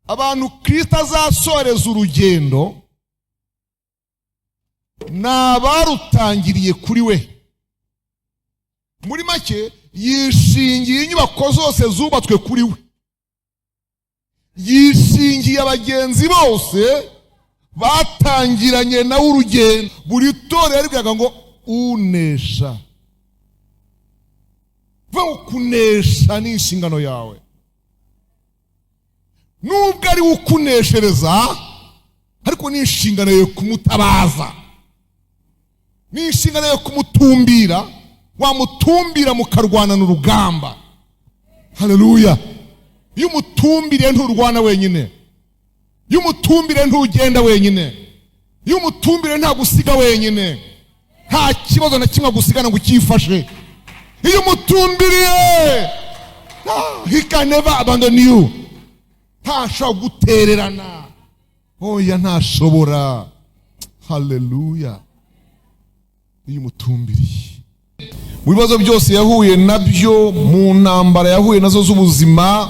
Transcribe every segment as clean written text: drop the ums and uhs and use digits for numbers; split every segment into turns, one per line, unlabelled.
abantu Kristo azasoreza urugendo n'abarutangiriye kuri we. Muri make yishingiye inyubako zose zubatswe kuri we, yishingiye abagenzi bose batangiranye nawe urugendo. Buri torero yaribwiraga ngo unesha. Vuga kunesha ni inshingano yawe. Nubwo ari ukuneshereza, ariko ni inshingano yo kumutabaza, ni inshingano yo kumutumbira. Wamutumbira mukarwana n'urugamba. Haleluya. Iyo umutumbiriye nturwana wenyine, iyo umutumbiriye ntugenda wenyine, iyo umutumbiriye ntagusiga wenyine, nta kibazo na kimwe gusigana ngo ukifashe. Iyo umutumbiriye, he can never abandon you. Ntashobora gutererana. Oya, ntashobora. Haleluya. Iyo umutumbiriye, mu bibazo byose yahuye nabyo, mu ntambara yahuye nazo z'ubuzima,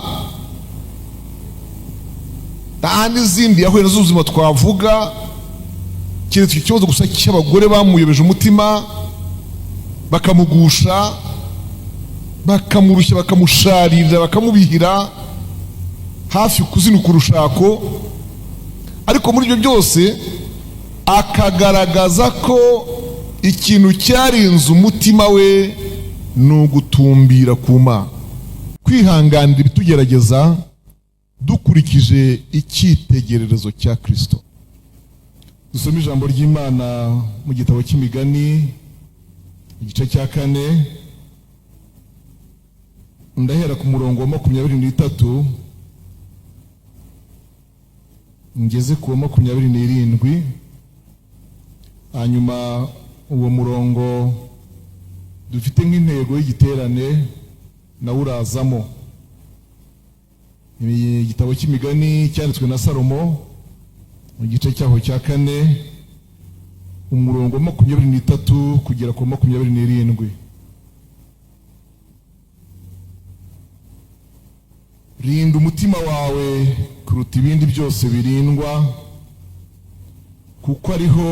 n'izindi yahuye nazo z'ubuzima twavuga, keretse ikibazo gusa cy'abagore bamuyobeje umutima, bakamugusha, bakamurushya, bakamusharira, bakamubihira hafi kuzinuka urushako. Ariko muri ibyo byose akagaragaza ko ikintu cyarinze umutima we ni ugutumbira ku Mana, kwihanganira ibitugerageza dukurikije icyitegererezo cya Kristo. Dusome ijambo ry'Imana mu gitabo cy'Imigani igice cya 4, ndahera ku murongo wa 23 ngeze ku wa 27. Hanyuma uwo murongo dufite nk'intego y'igiterane nawe urazamo. Igitabo cy'Imigani cyanditswe na Salomo mu gice cyaho cya 4, umurongo wa 23 kugera ku 27. Rinda umutima wawe kuruta ibindi byose birindwa, kuko ariho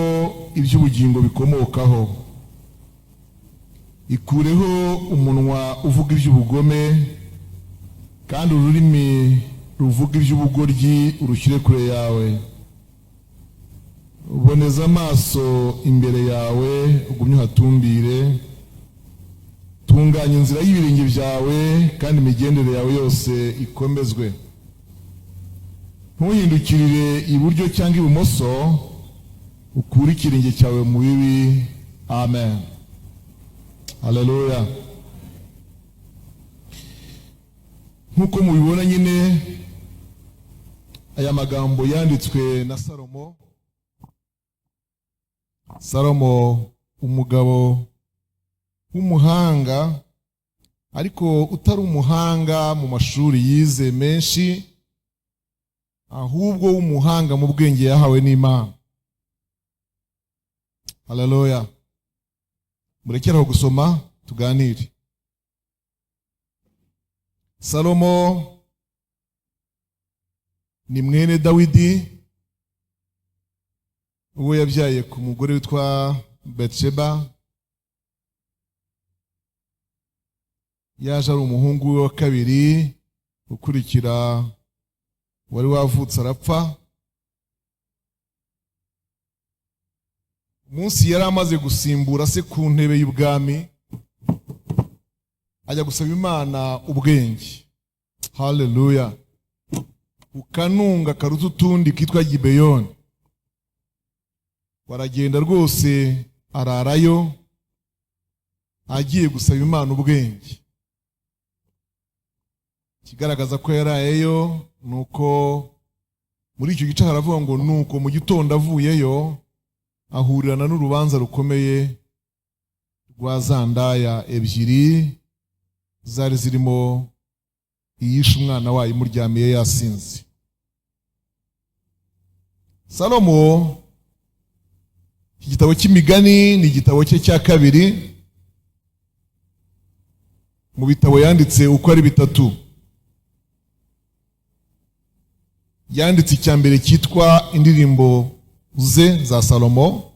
iby'ubugingo bikomokaho. Ikureho umunwa uvuga iby'ubugome, kandi ururimi ruvuga iby'ubugoryi urushyire kure yawe. Uboneza amaso imbere yawe, ugumye uhatumbire. Tunganya inzira y'ibirenge byawe, kandi imigendere yawe yose ikomezwe. Ntuhindukirire iburyo cyangwa ibumoso, ukure ikirenge cyawe mu bibi. Amen. Haleluya. Nkuko mubibona nyine, aya magambo yanditswe na Salomo. Salomo, umugabo w'umuhanga, ariko utari umuhanga mu mashuri yize menshi, ahubwo w'umuhanga mu bwenge yahawe n'Imana. Haleluya. Murekeraho gusoma tuganire. Salomo ni mwene Dawidi, uwo yabyaye ku mugore witwa Betsheba. Yaje ari umuhungu we wa kabiri ukurikira wari wavutse arapfa. Umunsi yari amaze gusimbura se ku ntebe y'ubwami, ajya gusaba Imana ubwenge. Haleluya. Ukanunga karuta utundi kitwa Gibeyoni. Waragenda rwose ararayo agiye gusaba Imana ubwenge. Kigaragaza ko yarayeyo nuko muri icyo gice haravuga ngo nuko mu gitondo avuyeyo ahurirana n'urubanza rukomeye rwa zandaya ebyiri zari zirimo iyishe umwana wayo imuryamiye yasinze. Salomo, igitabo cy'Imigani ni igitabo cye cya kabiri mu bitabo yanditse uko ari bitatu. yanditse icyambere cyitwa Indirimbo ze za Salomo.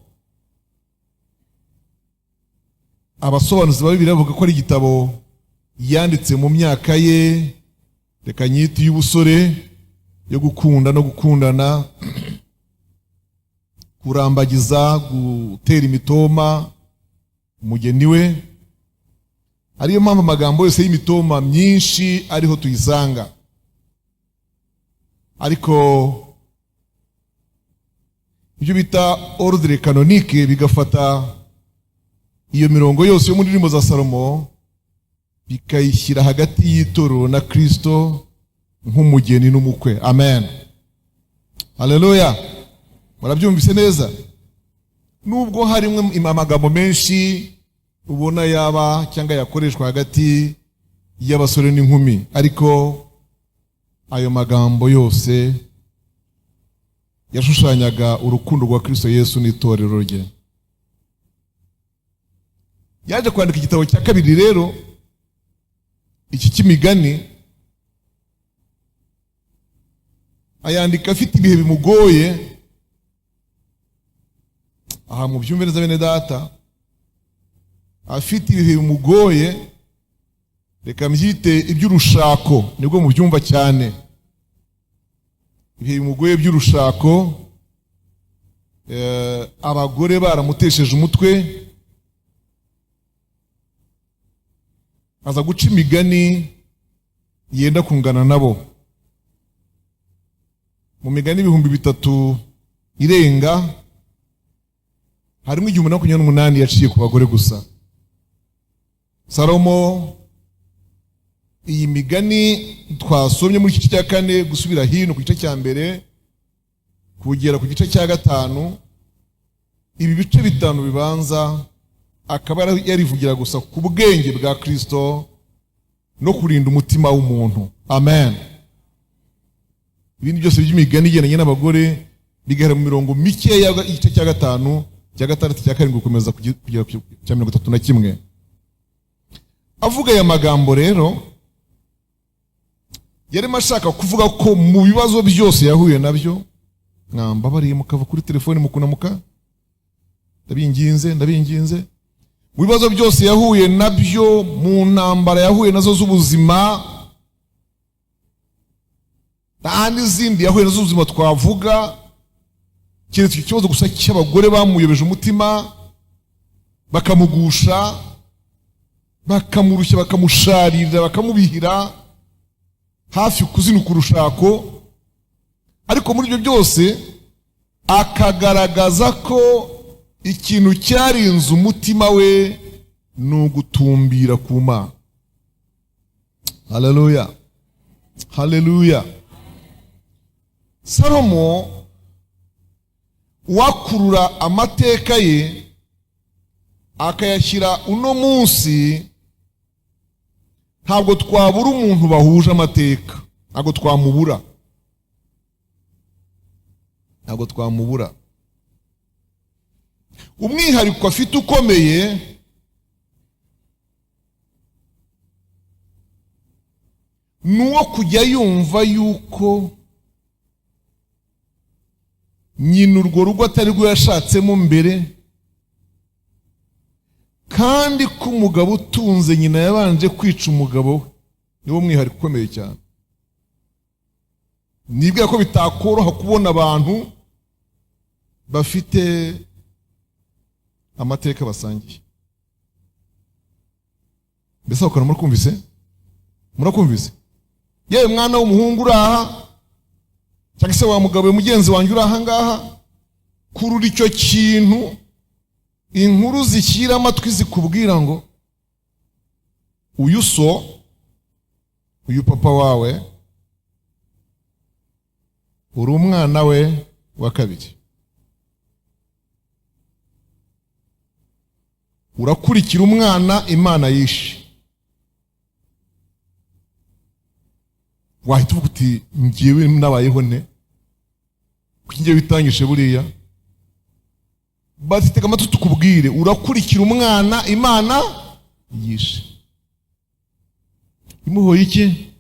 Abasobanuzi ba Bibiliya bavuga ko ari igitabo yanditse mu myaka ye reka nyiti y'ubusore yo gukunda no gukundana, kurambagiza, gutera imitoma umugeni we. Ariyo mpamvu amagambo yose y'imitoma myinshi ariho tuyisanga. Ariko ibyo bita ordre canonique bigafata iyo mirongo yose yo mu ndirimbo za Salomo bikayishyira hagati y'itorero na Kristo nk'umugeni n'umukwe. Amen, haleluya. Murabyumvise neza? Nubwo harimo amagambo menshi ubona yaba cyangwa yakoreshwa hagati y'abasore n'inkumi, ariko ayo magambo yose yashushanyaga urukundo rwa Kristo Yesu n'itorero rye. Yaje kwandika igitabo cya kabiri rero, iki cy'imigani, ayandika afite ibihe bimugoye. Aha mu byumve neza bene data, afite ibihe bimugoye, reka mbyite iby'urushako, nibwo mu byumva cyane. Ibihe bimugoye by'urushako, abagore baramutesheje umutwe, aza guca imigani yenda kungana nabo. Mu migani 3,000 irenga, harimo 128 yaciye ku bagore gusa. Salomo iyi migani twasomye muri gice cya 4 gusubira hino ku gice cya mbere kugera ku gice cya 5, ibi bice 5 bibanza akaba yarivugira gusa ku bwenge bwa Kristo no kurinda umutima w'umuntu. Amen. Ibindi byose by'imigani igendanye n'abagore bigera mu mirongo mike y'igice cya 5, cya 6, cya 7 gukomeza kugera ku cya 31. Avuga aya magambo rero yarimo ashaka kuvuga ko mu bibazo byose yahuye nabyo, mwambabariye mukava kuri telefone mukunamuka, ndabinginze. Mu bibazo byose yahuye nabyo, mu ntambara yahuye nazo z'ubuzima, nta n'izindi yahuye nazo z'ubuzima twavuga, keretse ikibazo gusa cy'abagore bamuyobeje umutima, bakamugusha, bakamurushya, bakamusharira, bakamubihira hafi kuzinuka urushako. Ariko muri ibyo byose akagaragaza ko ikintu cyarinze umutima we ni ugutumbira ku Mana. Haleluya, haleluya. Salomo wakurura amateka ye akayashyira uno munsi, ntabwo twabura umuntu bahuje amateka, ntabwo twamubura. Umwihariko afite ukomeye nuwo kujya yumva yuko nyina urwo rugo atari rwo yashatsemo mbere, kandi ko umugabo utunze nyina yabanje kwica umugabo we. Niwo mwihariko ukomeye cyane. Nibwira ko bitakoroha kubona abantu bafite amateka basangiye. Mbese ukora murakumvise? Yewe mwana w'umuhungu uraha, cyangwa se wa mugabo mugenzi wanjye uraha ngaha, kurura icyo kintu inkuru zishyira amatwi zikubwira ngo uyu papa wawe uri umwana we wa kabiri, urakurikira umwana Imana yishe. Wahita uvuga uti njyewe nabayeho ne, kuko njyewe bitangije buriya. Batitega amatwi tukubwire, urakurikira umwana Imana yishe. Imuhoye iki?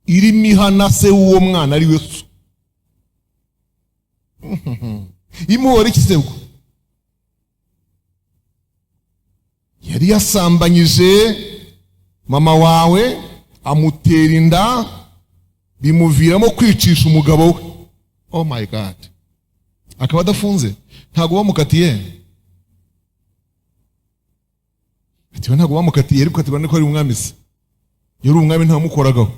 irimo ihana se w'uwo mwana ari we so. Imuhora iki se ubwo? Yari yasambanyije mama wawe, amutera inda, bimuviramo kwicisha umugabo we. Oh my God. Akaba adafunze, ntago bamukatiye. Atiwe ntago bamukatiye, ariko atibane ko ari umwami se. Yari umwami ntamukoragaho.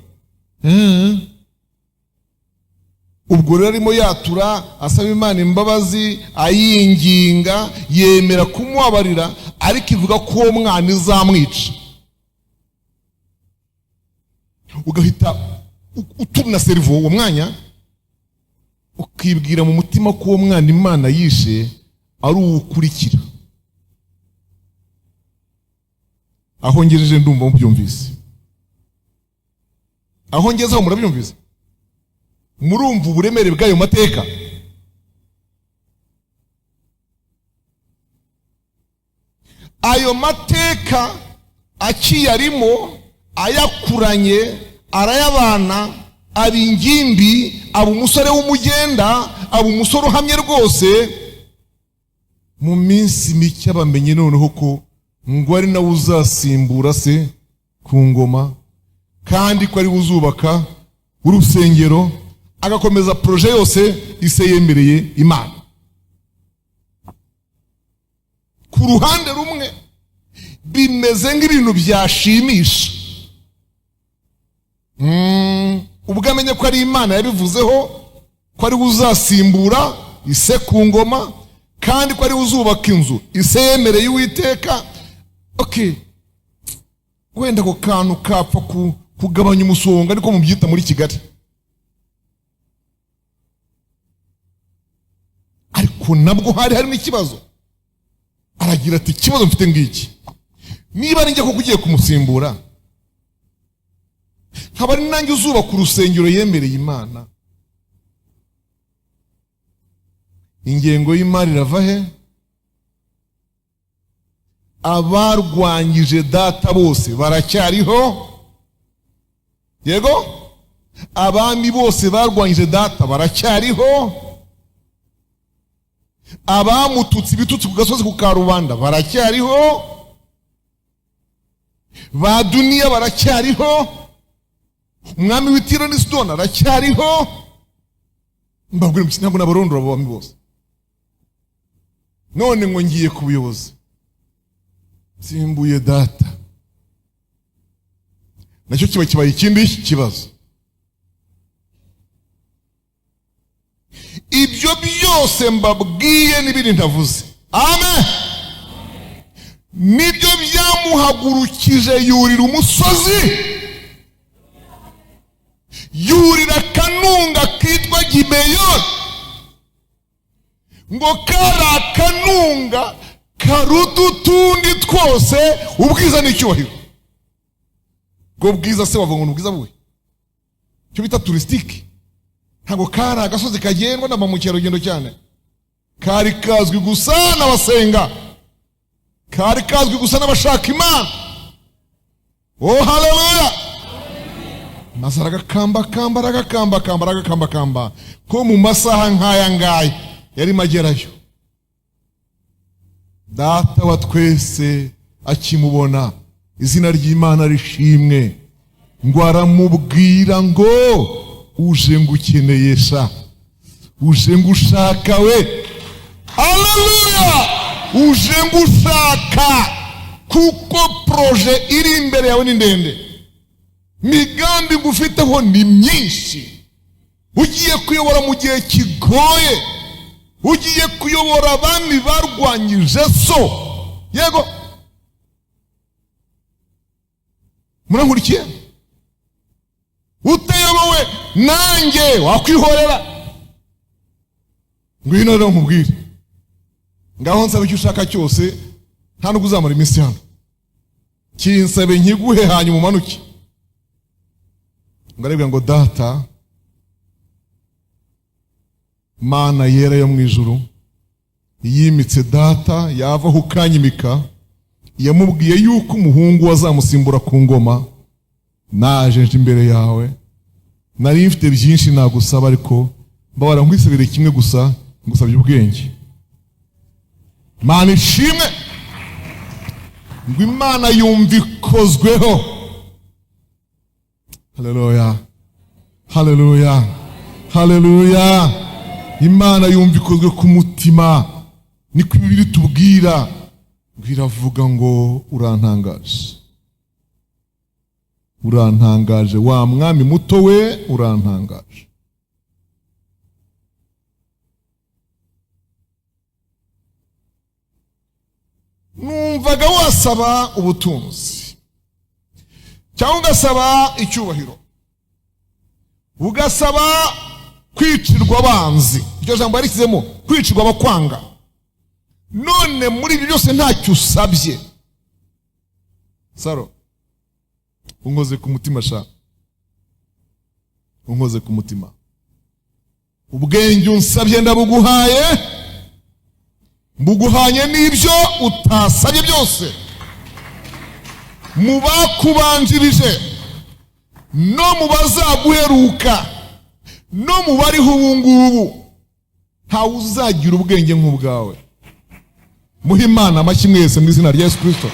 Ubwo rero arimo yatura, asaba Imana imbabazi, ayinginga, yemera kumubabarira, ariko ivuga ko uwo mwana izamwica. Ugahita uturuna serivo uwo mwanya, ukibwira mu mutima ko uwo mwana Imana yishe ari uwukurikira. Aho ngejeje ndumva mubyumvise. Aho ngezeho murabyumvise. Murumva uburemere bw'ayo mateka. Ayo mateka akiyarimo, ayakuranye, arayabana, aba ingimbi, aba umusore w'umugenda, aba umusore uhamye rwose. Mu minsi mike bamenye noneho ko ngo ari nawe uzasimbura se ku ngoma, kandi ko ari uzubaka urusengero, agakomeza proje yose ise yemereye Imana. Ku ruhande rumwe bimeze nk'ibintu byashimisha. Ubwo amenye ko ari Imana yabivuzeho, ko ari uzasimbura ise ku ngoma, kandi ko ari uzubaka inzu ise yemereye Uwiteka. Okay, wenda ko kantu kapfa kugabanya umusonga, ariko mubyita muri Kigali. Ariko nabwo harimo ikibazo. Aragira ati ikibazo mfite ngiki, niba ari njye ko kugiye kumusimbura, nkaba ari nanjye uzubaka urusengero yemereye Imana, ingengo y'imari irava he? Abarwanyije data bose baracyariho. Yego, abami bose barwanyije data baracyariho. Abamututsi ibitutsi ku gasozi ku Karubanda baracyariho. Ba Duniya baracyariho. Umwami w'Itiro n'i Sidoni aracyariho. Mbabwira mu ntabwo nabarondora abo bami bose. None ngo ngiye ku buyobozi, simbuye data, nacyo kiba kibaye ikindi kibazo. Ibyo byose mbabwiye n'ibindi ntavuze, amen, nibyo byamuhagurukije yurira umusozi, yurira akanunga kitwa Gibeyoni. Ngo kari akanunga karuta utundi twose ubwiza n'icyubahiro. Ubwo bwiza se wavuga ngo ubwiza buhe? Cyo bita touristique. Ntabwo kari agasozi kagendwa na bamukerarugendo cyane. Kari kazwi gusa n'abasenga, kari kazwi gusa n'abashaka Imana. Oh haleluya! Maze aragakamba ko mu masaha nk'aya ngaya yari magerayo. Data wa twese akimubona, izina ry'Imana rishimwe, ngo aramubwira ngo uje ngukeneye sha, uje ngushaka we. Haleluya! Uje ngushaka, kuko proje iri imbere yawe ni ndende, migambi ngufiteho ni myinshi. Ugiye kuyobora mu gihe kigoye, ugiye kuyobora abami barwanyije so. Yego, murankurikiye? Utayobowe nanjye wakwihorera. Ngwino rero nkubwire, ngaho nsabe icyo ushaka cyose, nta nubwo uzamara iminsi hano. Kinsabe nkiguhe hanyuma umanuke. Ngarebwa ngo data Mana yera yo mu ijuru, yimitse data yavaho ukanyimika, yamubwiye yuko umuhungu azamusimbura ku ngoma. Naje imbere yawe nari mfite byinshi nagusaba ariko mbabara nkwisabire kimwe gusa, ngusabye ubwenge. Imana ishimwe ngo Imana yumva ikozweho. Haleluya, haleluya, haleluya. Imana yumva ikozwe ku mutima, niko Bibiliya itubwira. Biravuga ngo urantangaje, urantangaje wa mwami muto we, urantangaje. Numvaga wasaba ubutunzi cyangwa ugasaba icyubahiro, ugasaba kwicirwa abanzi. Iryo jambo yarishyizemo, kwicirwa abakwanga. None muri ibyo byose ntacyo usabye. Saro, unkoze ku mutima sha, unkoze ku mutima. Ubwenge unsabye ndabuguhaye, mbuguhanye n'ibyo utasabye byose. Mu bakubanjirije no mu bazaguheruka no mu bariho ubu ngubu, ntawe uzagira ubwenge nk'ubwawe. Muhe Imana amashyi mwese mu izina rya Yesu Kristo.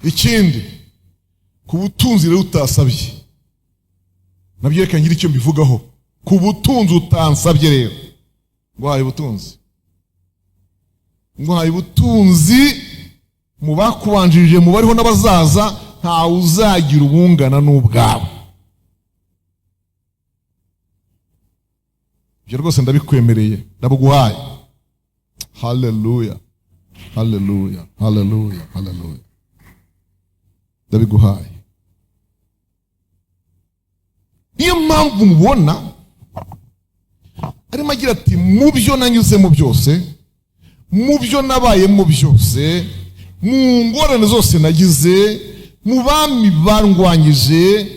Ikindi, ku butunzi rero utasabye, nabyo reka ngire icyo mbivugaho. Ku butunzi utansabye rero, nguhaye ubutunzi, nguhaye ubutunzi mu bakubanjirije, mu bariho n'abazaza, ntawe uzagira ubungana n'ubwawe. Ibyo rwose ndabikwemereye, ndabuguhaye. Haleluya, haleluya, haleluya, haleluya. Ndabiguhaye. Niyo mpamvu mubona arimo agira ati mu byo nanyuzemo byose, mu byo nabayemo byose, mu ngorane zose nagize, mu bami barwanyije,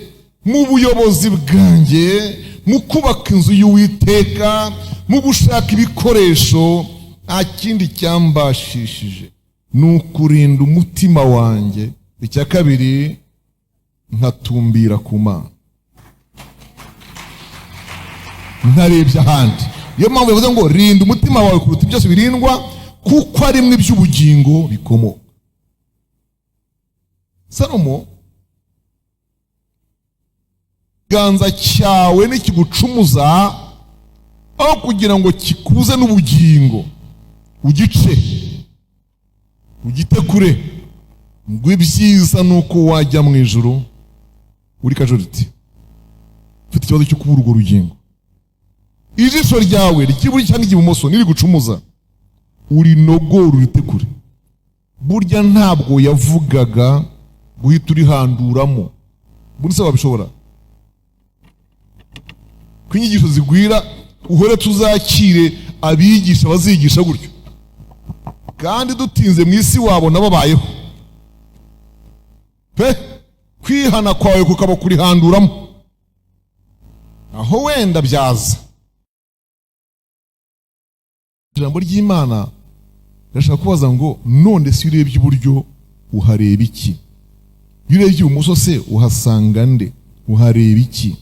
mu buyobozi bwanjye, mu kubaka inzu y'Uwiteka, mu gushaka ibikoresho, nta kindi cyambashishije ni ukurinda umutima wanjye. Icya kabiri, nkatumbira ku Mana, ntarebye ahandi. Niyo mpamvu yavuze ngo rinda umutima wawe kuruta byose birindwa, kuko ari mwe iby'ubugingo bikomoka. Salomo, ikiganza cyawe nikigucumuza, aho kugira ngo kikuze n'ubugingo, ugice, ugite kure, ngo ibyiza nuko wajya mu ijuru uri kajoriti, ufite ikibazo cyo kubura urwo rugingo. Ijisho ryawe ry'iburyo cyangwa ibumoso nirigucumuza, urinogora urite kure. Burya ntabwo yavugaga guhita urihanduramo. Buri se wabishobora? Ko inyigisho zigwira, uhore tuzakire abigisha bazigisha gutyo, kandi dutinze mu isi wabona babayeho pe. Kwihana kwawe kukaba kurihanduramo, aho wenda byaza. Ijambo ry'Imana rashaka kubaza ngo none si urebye iburyo uhareba iki? Iyo urebye ibumoso se uhasanga nde? Uhareba iki?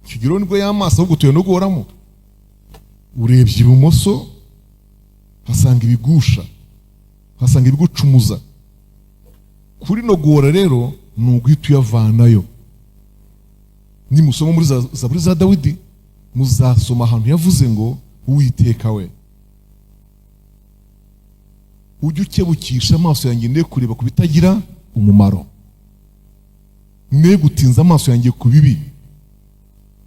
Kigiro nibwo y'amaso ahubwo tuye no guhoramo. Urebye ibumoso hasanga ibigusha, hasanga ibigucumuza. Kuri no guhora rero ni uguhita uyavanayo. Nimusoma muri Zaburi za Dawidi, muzasoma ahantu yavuze ngo Uwiteka we, ujye ukebukisha amaso yanjye ne kureba ku bitagira umumaro, ne gutinza amaso yanjye ku bibi,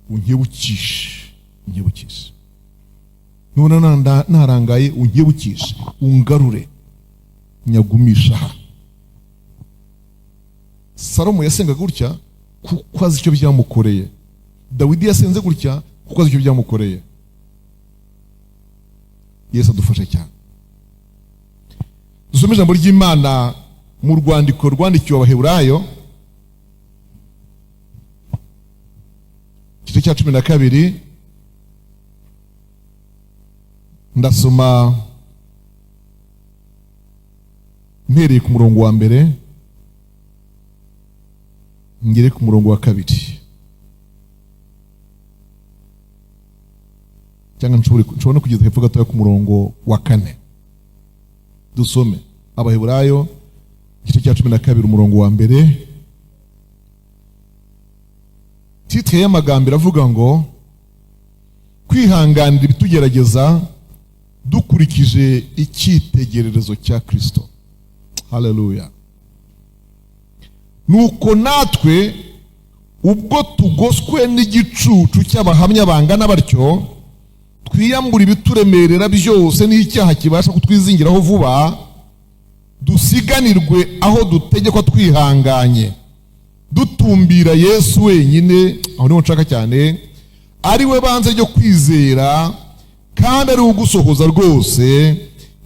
unkebukishe, unkebukishe. None narangaye, unkebukishe, ungarure, nyagumisha aha. Salomo yasengaga gutya kuko azi icyo byamukoreye. Dawidi yasenze gutya kuko azi icyo byamukoreye. Yesu adufashe cyane. Dusome ijambo ry'Imana mu rwandiko rwandikiwe Abaheburayo, igice cya 12, ndasoma mpereye ku murongo wa mbere ngere ku murongo wa kabiri, cyangwa nshobora no kugeza hepfo gatoya ku murongo wa kane. Dusome Abaheburayo igice cya 12 umurongo wa mbere. Titre y'amagambo iravuga ngo kwihanganira ibitugerageza dukurikije icyitegererezo cya Kristo. Haleluya. Nuko natwe ubwo tugoswe n'igicucu cy'abahamya bangana batyo, twiyambura ibituremerera byose n'icyaha kibasha kutwizingiraho vuba, dusiganirwe aho dutegekwa twihanganye, dutumbira Yesu wenyine, aho niho nshaka cyane, ari we banze ryo kwizera kandi ari ugusohoza rwose,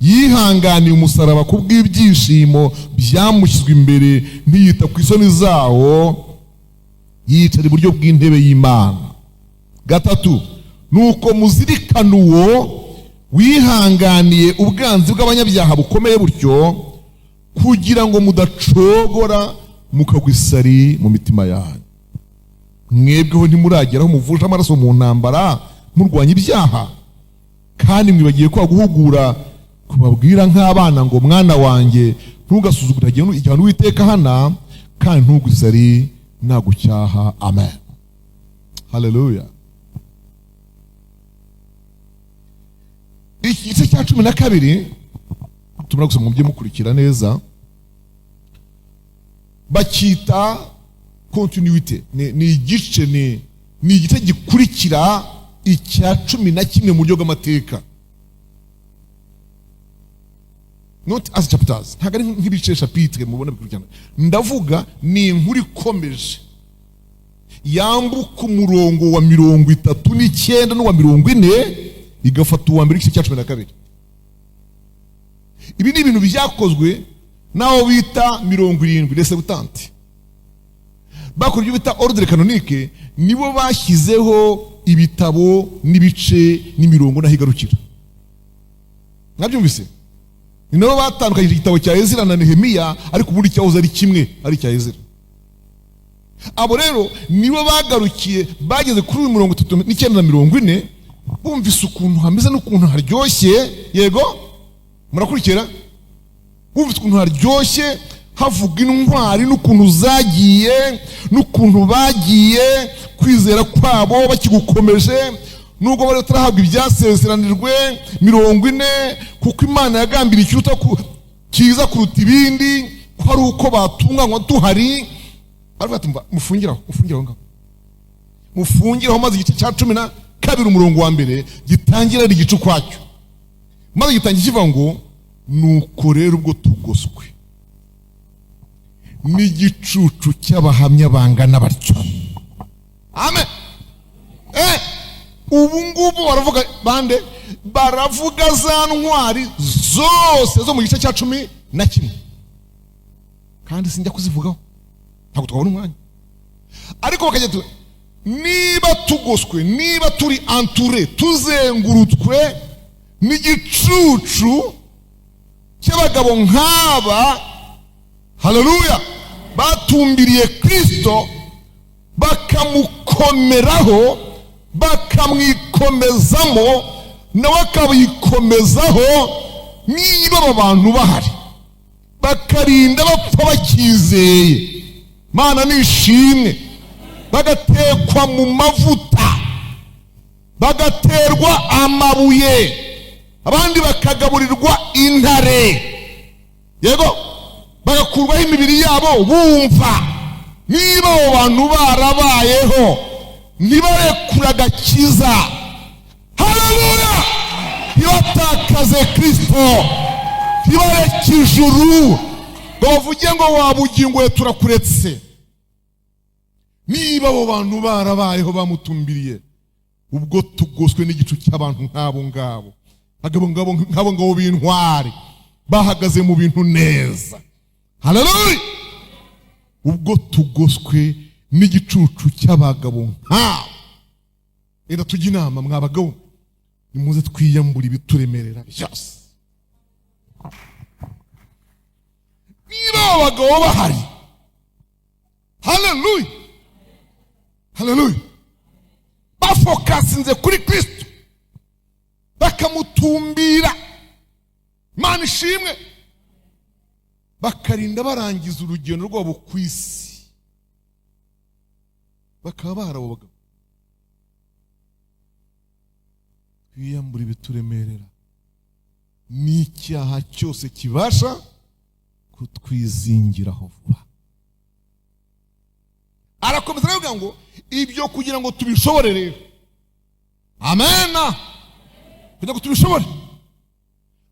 yihanganiye umusaraba kubw'ibyishimo byamushyizwe imbere, ntiyita ku isoni zawo, yicara iburyo bw'intebe y'Imana. Gatatu, nuko muzirikana uwo wihanganiye ubwanzi bw'abanyabyaha bukomeye butyo, kugira ngo mudacogora mukagwa isari mu mitima yanyu. Mwebweho ntimurageraho muvuje amaraso mu ntambara murwanya ibyaha, kandi mwibagiye kwa guhugura kubabwira nk'abana ngo mwana wanjye ntugasuzugure igihano Uwiteka hana, kandi ntugwe isari nagucyaha. Amen. Haleluya. Igice cya 12 tumara gusoma mu byo mukurikira neza, bakita continuité. Ni igice ni igice gikurikira icya 11 mu buryo bw'amateka. Not as chapters, ntabwo ari nk'ibice chapitre mubona bikurikirana. Ndavuga ni inkuru ikomeje yambuka umurongo wa 39 n'uwa 40 igafata uwa mbere igice cya 12. Ibi ni ibintu byakozwe naho bita 70 les 70. Bakora ibyo bita ordre canonique, nibo bashyizeho ibitabo n'ibice n'imirongo nahigarukira. Nabyumvise? Ni nabo batandukanyije igitabo cya Ezira na Nehemiya, ariko ubundi cyahoze ari kimwe, ari cya Ezira. Abo rero nibo bagarukiye bageze kuri 39 na 40, bumvise ukuntu hameze n'ukuntu haryoshye. Yego murakurikira? Bumvise ukuntu haryoshye, havuga intwari n'ukuntu zagiye, n'ukuntu bagiye kwizera kwabo bakigukomeje, nubwo bari tarahabwa ibyasezeranirwe 40, kuko Imana yagambiriye ikiruta kiza kuruta ibindi, ko ari uko batunganywa duhari. Aravuga mufungiraho ngaho, mufungiraho, maze igice cya 12 umurongo wa mbere gitangira ari igice kwacyo, maze gitangira kivuga ngo nuko rero ubwo tugoswe n'igicucu cy'abahamya bangana batyo. Amen. Ubu ngubu baravuga bande? Baravuga za ntwari zose zo mu gice cya 11, kandi sinjya kuzivugaho, ntabwo twabona umwanya. Ariko bakajya niba tugoswe, niba turi entouré, tuzengurutswe n'igicucu cy'abagabo nk'aba, haleluya, batumbiriye Kristo, bakamukomeraho, bakamwikomezamo, nawe akabikomezaho, niba abo bantu bahari bakarinda bapfa bakizeye, Mana nishimwe, bagatekwa mu mavuta, bagaterwa amabuye, abandi bakagaburirwa intare. Yego, bagakurwaho imibiri yabo bumva. Niba abo bantu barabayeho ntibarekura agakiza, haleluya, ntibatakaze Kristo, ntibareke ijuru ngo bavuge ngo wabugingo turakuretse. Niba abo bantu barabayeho bamutumbiriye, ubwo tugoswe n'igicu cy'abantu nk'abo ngabo, nk'abo ngabo b'intwari bahagaze mu bintu neza. Haleluya. Ubwo tugoswe n'igicucu cy'abagabo nk'abo, rero tujya inama mwabagabo, nimuze twiyambura ibituremerera byose. n'abo bagabo bahari. Haleluya, haleluya. Bafokasinze kuri Kristo, bakamutumbira. Imana ishimwe. Bakarinda barangiza urugendo rwabo ku isi, bakaba bahari abo bagabo. Twiyambura ibituremerera n'icyaha cyose kibasha kutwizingiraho vuba. Arakomeza aravuga ngo ibyo kugira ngo tubishobore rero, amena, kugira ngo tubishobore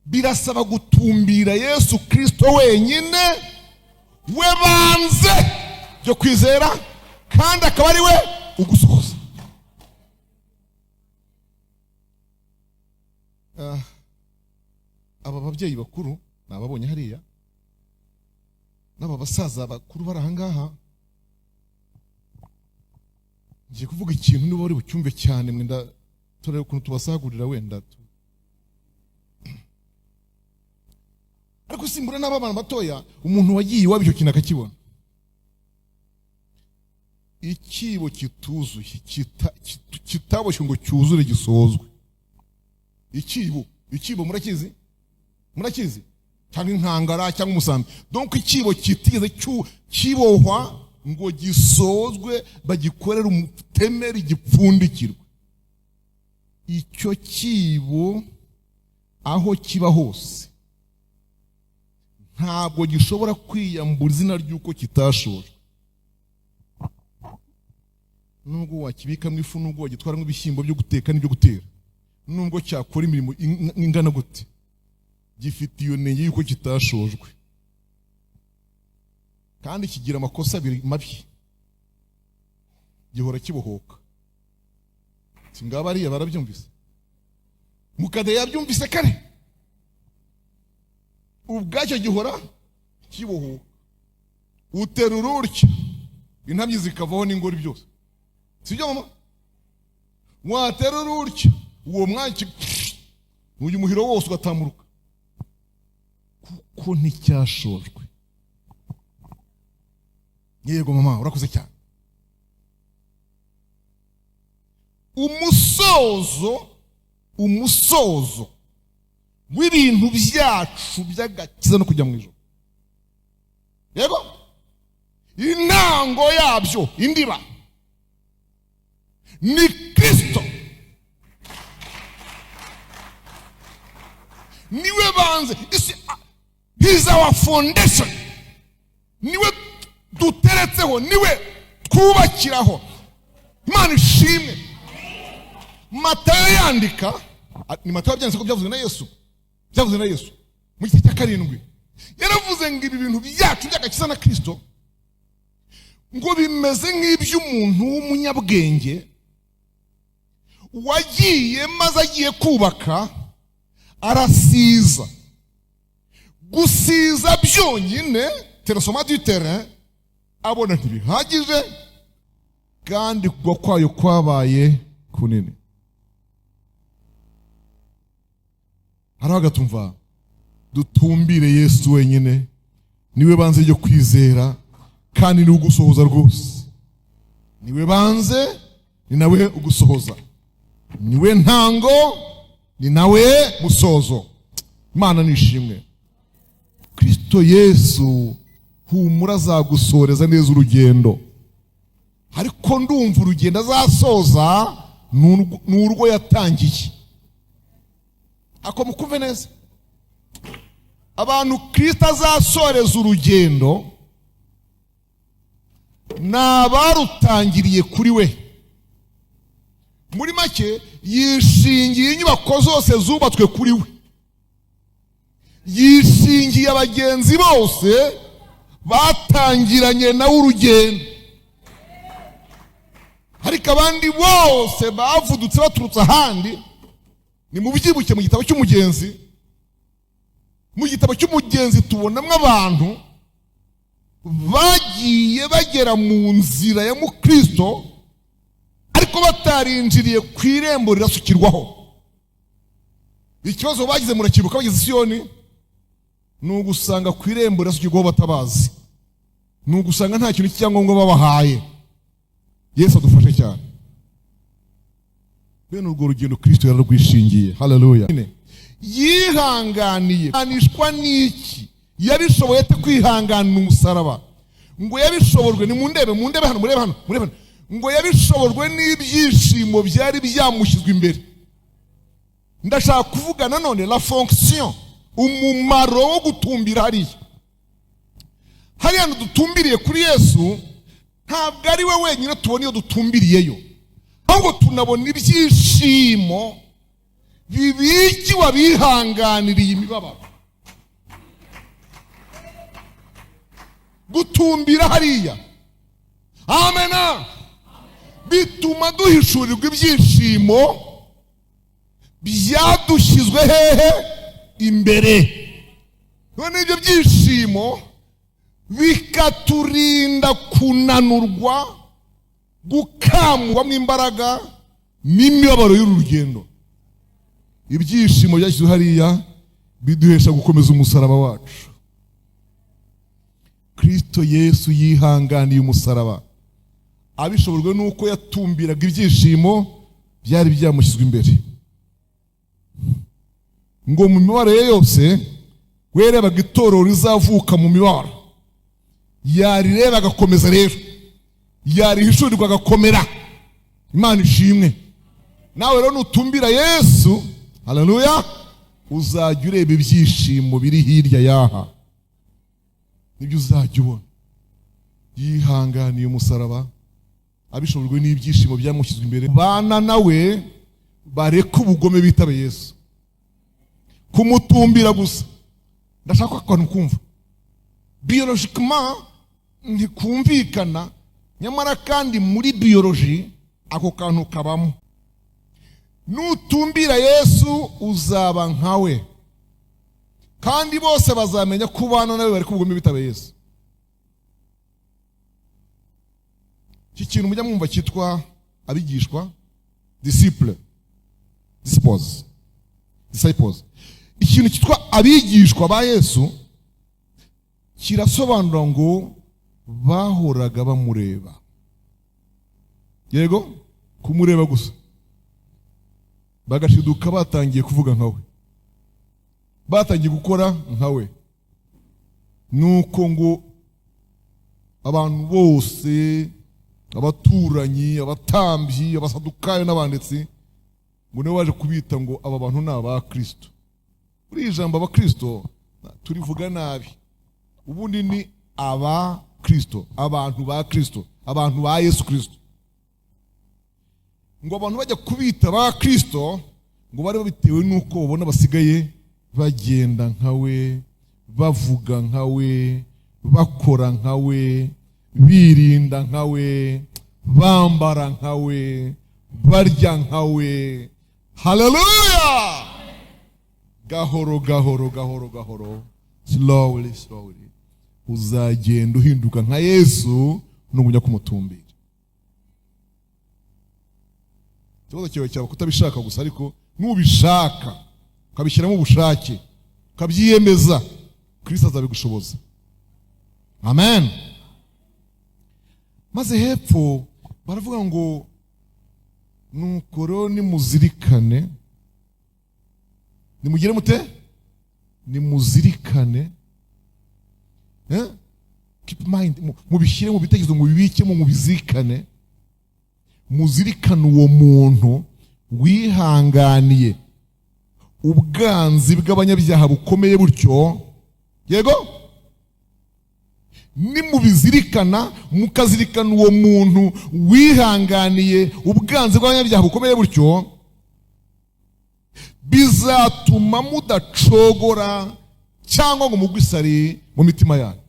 birasaba gutumbira Yesu Kristo wenyine, we banze byo kwizera, kandi akaba ari we ugusohoza. Aba babyeyi bakuru nababonye hariya, n'aba basaza bakuru bari ahangaha. Ngiye kuvuga ikintu niba bari bucyumve cyane, mwenda turebe ukuntu tubasagurira wenda. Ariko simbura n'abana batoya, umuntu wagiye iwabo icyo kintu akakibona. Ikibo kituzuye, kitaboshye ngo cyuzure gisozwe. Ikibo murakizi? Murakizi? Cyangwa inkangara cyangwa umusambi. Donc ikibo kitigeze kibohwa ngo gisozwe, bagikorera umutemeri gipfundikirwa. Icyo kibo aho kiba hose ntabwo gishobora kwiyambura izina ry'uko kitashojwe. Nubwo wakibikamo ifu, nubwo wagitwaramo ibishyimbo byo guteka n'ibyo gutera, nubwo cyakora imirimo ingana gute, gifite iyo nenge y'uko kitashojwe. Kandi kigira amakosa abiri mabi, gihora kibohoka. Singaba ariya barabyumvise? Mukade yabyumvise kare. Ubwacyo gihora kibohoka. Uterura urutya, intamyi zikavaho n'ingori byose. Sibyo mama? Waterura urutya, uwo mwanya uyu muhiro wose ugatamuruka, kuko nticyashojwe. Yego mama, urakoze cyane. Umusozo w'ibintu byacu by'agakiza no kujya mu ijuru. Yego? Intango yabyo, indiba, ni Kristo. Niwe banze. He's our foundation. Niwe duteretseho, niwe twubakiraho. Imana ishimwe. Matayo yandika, ni Matayo byanditse ko byavuzwe na Yesu. Byavuzwe na Yesu mu gice cya 7. Yaravuze ngo ibi bintu byacu by'agakiza na Kristo ngo bimeze nk'iby'umuntu w'umunyabwenge wagiye maze agiye kubaka, arasiza. Gusiza byonyine, terasoma du terrain, abona ntibihagije, kandi kugwa kwayo kwabaye kunini. Haragatumva dutumbire Yesu wenyine, niwe banze ryo kwizera, kandi ni ugusohoza rwose. Niwe banze, ni nawe ugusohoza. Niwe ntango, ni nawe musozo. Imana nishimwe. Kristo Yesu humura azagusoreza neza urugendo. Ariko ndumva urugendo azasoza n'urwo yatangiye. Ako mukumve neza. Abantu Kristo azasoreza urugendo n'abarutangiriye kuri we. Muri make yishingiye inyubako zose zubatswe kuri we. Yishingiye abagenzi bose batangiranye nawe urugendo. Ariko abandi bose bavudutse baturutse ahandi. Ni mu byibuke mu gitabo cy'umugenzi. Mu gitabo cy'umugenzi tubonamwe abantu bagiye bagera mu nzira ya Mukristo, ariko batarinjiriye ku irembo rirasukirwaho. Ikibazo bagize murakibuka bageze Siyoni, nugusanga ku irembo rasukirwaho batabazi, nugusanga nta kintu cy'icyangombwa babahaye. Yesu adufashe cyane. Bene urwo rugendo Kristo yararwishingiye. Haleluya. Yihanganiye anishwa n'iki? Yabishoboye te kwihanganira umusaraba? Ngo yabishoborwe, ni mundebe hano, murebe hano. Ngo yabishoborwe n'ibyishimo byari byamushyizwe imbere. Ndashaka kuvuga nanone la fonction, umumaro wo gutumbira hariya dutumbiriye kuri Yesu. Ntabwo ari we wenyine tubona iyo dutumbiriyeyo, ahubwo tunabona ibyishimo bibikiwe abihanganiriye imibabaro. Gutumbira hariya, amena, bituma duhishurirwa ibyishimo byadushyizwe hehe? Imbere. None ibyo byishimo bikaturinda kunanurwa, gukamurwamo imbaraga n'imibabaro y'uru rugendo. Ibyishimo byashyizwe hariya biduhesha gukomeza umusaraba wacu. Kristo Yesu yihanganiye umusaraba, abishoborwe nuko yatumbiraga ibyishimo byari byamushyizwe imbere. Ngo mu mibabaro ye yose, werebaga itorero rizavuka mu mibabaro, yarireba agakomeza rero, yarihishurirwa agakomera. Imana ishimwe. Nawe rero nutumbira Yesu, haleluya, uzajya ureba ibyishimo biri hirya yaha, nibyo uzajya ubona. Yihanganiye umusaraba, abishoborwe n'ibyishimo byamushyizwe imbere. Bana nawe bareka ubugome bitabe Yesu, kumutumbira gusa. Ndashaka akantu kumva biologically ntikumvikana, nyamara kandi muri biology ako kantu kabamo. Nutumbira Yesu uzaba nkawe, kandi bose bazamenya ko bana nawe bareka ubugome bitabe Yesu. Iki kintu mujya mwumva cyitwa abigishwa, disciples. Ikintu cyitwa abigishwa ba Yesu kirasobanura ngo bahoraga bamureba. Yego, kumureba gusa, bagashiduka batangiye kuvuga nkawe, batangiye gukora nkawe. Nuko ngo abantu bose, abaturanyi, abatambyi, abasadukayo n'abanditsi, ngo niwe waje kubita ngo aba bantu ni aba Kristo. Uri ijambo aba Kristo turivuga nabi, ubundi ni aba Kristo, abantu ba Kristo, abantu ba Yesu Kristo. Ngo abantu bajya kubita ba Kristo, ngo bari babitewe nuko babona basigaye bagenda nkawe, bavuga nkawe, bakora nkawe, birinda nkawe, bambara nkawe, barya nkawe. Haleluya! Gahoro gahoro gahoro gahoro, slowly uzagenda uhinduka nka Yesu n'umunya kumutumbira. Ikibazo cyawe cyaba kutabishaka gusa, ariko nubishaka ukabishyiramo ubushake, ukabyiyemeza, Kristo azabigushoboza. Amen. Maze hepfo baravuga ngo nuko rero nimuzirikane, nimugire mute? Nimuzirikane. Keep mind, mubishyire mu bitekerezo, mubibikemo, mubizirikane. Muzirikane uwo muntu wihanganiye ubwanzi bw'abanyabyaha bukomeye butyo. Yego, nimubizirikana, mukazirikana uwo muntu wihanganiye ubwanzi bw'abanyabyaha bukomeye butyo, bizatuma mudacogora cyangwa ngo mugwe isari mu mitima yanyu.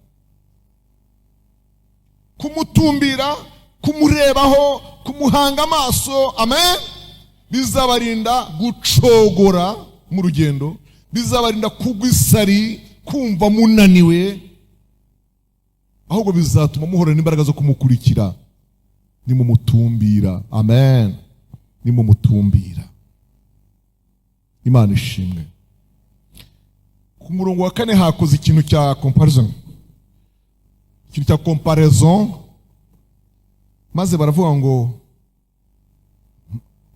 Kumutumbira, kumurebaho, kumuhanga amaso, amen, bizabarinda gucogora mu rugendo, bizabarinda kugwa isari, kumva munaniwe, ahubwo bizatuma muhorana imbaraga zo kumukurikira. Nimumutumbira, amen, nimumutumbira. Imana ishimwe. ku murongo wa 4 hakoze ikintu cya comparison, ikintu cya comparaison, maze baravuga ngo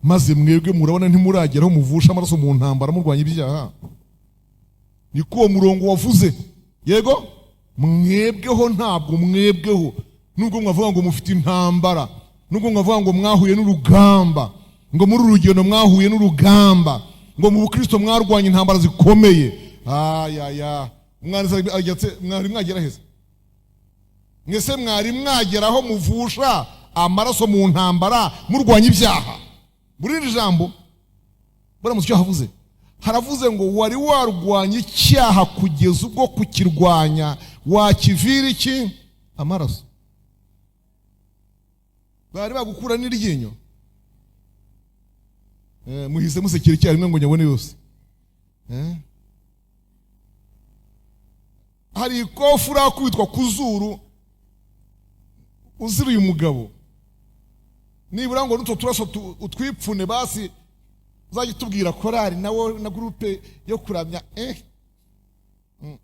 maze mwebwe murabona ntimurageraho muvusha amaraso mu ntambara murwanya ibyaha. Niko uwo murongo wavuze. Yego mwebweho ntabwo mwebweho, nubwo mwavuga ngo mufite intambara, nubwo mwavuga ngo mwahuye n'urugamba, ngo muri urugendo mwahuye n'urugamba, ngo mu Bukristo mwarwanya intambara zikomeye. Mwari mwagera heza? Mwese mwari mwageraho muvusha amaraso mu ntambara murwanya ibyaha? Muri iri jambo baramutse icyo havuze, haravuze ngo wari warwanya icyaha kugeza ubwo kukirwanya wakivira iki? Amaraso. Bari bagukura n'iryinyo, muhize musekera icyaha rimwe ngo nyabone yose. Hari ikofu urakubitwa ku zuru uziruye umugabo, nibura ngo n'utwo turaso utwipfune basi uzajya tubwira korari nawo na groupe yo kuramya.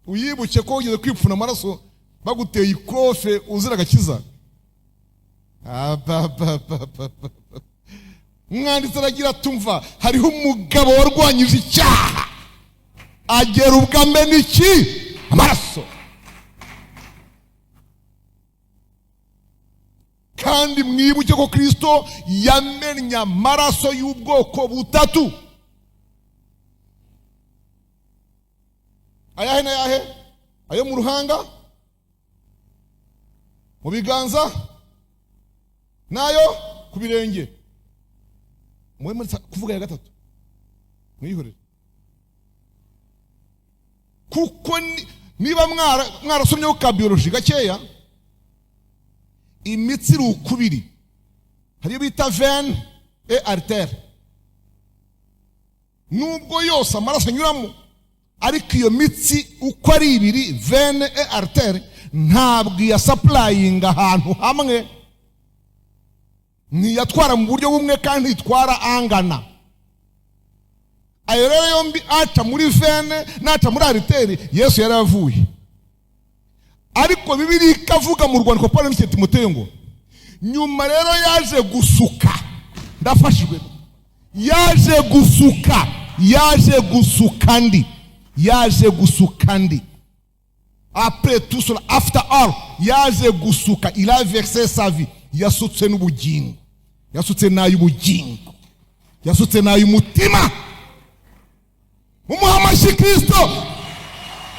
Uyibuke ko ugeze kwipfuna amaraso baguteye ikofe uzira agakiza. Umwanditsi aragira tumva hariho umugabo warwanyije icyaha agera ubwamena iki? Amaraso. Kandi mwibuke ko Kristo yamennye amaraso y'ubwoko butatu. Ayahe n'ayahe? Ayo mu ruhanga, mu biganza, nayo ku birenge. Mwe kuvuga ya gatatu mwihorere, kuko niba mwarasomyeho ka biology gakeya, imitsi iri ukubiri, hariyo bita veine et artère. Nubwo yose amaraso anyuramo, ariko iyo mitsi uko ari ibiri, veine et artère, ntabwo yasapurayinga ahantu hamwe, ntiyatwara mu buryo bumwe kandi ntitwara angana. Ayo rero yombi aca muri veine n'aca muri artère Yesu yaravuye. Ariko Bibiliya ikavuga mu Rwanda ko Paulo n'icyo Timoteyo ngo nyuma rero yaje gusuka, ndafashijwe, yaje gusuka ndi après tout cela, after all, yaje gusuka, il a versé sa vie, yasutse n'ubugingo, yasutse n'ay'ubugingo, yasutse n'ay'umutima. Umuhamashyi Kristo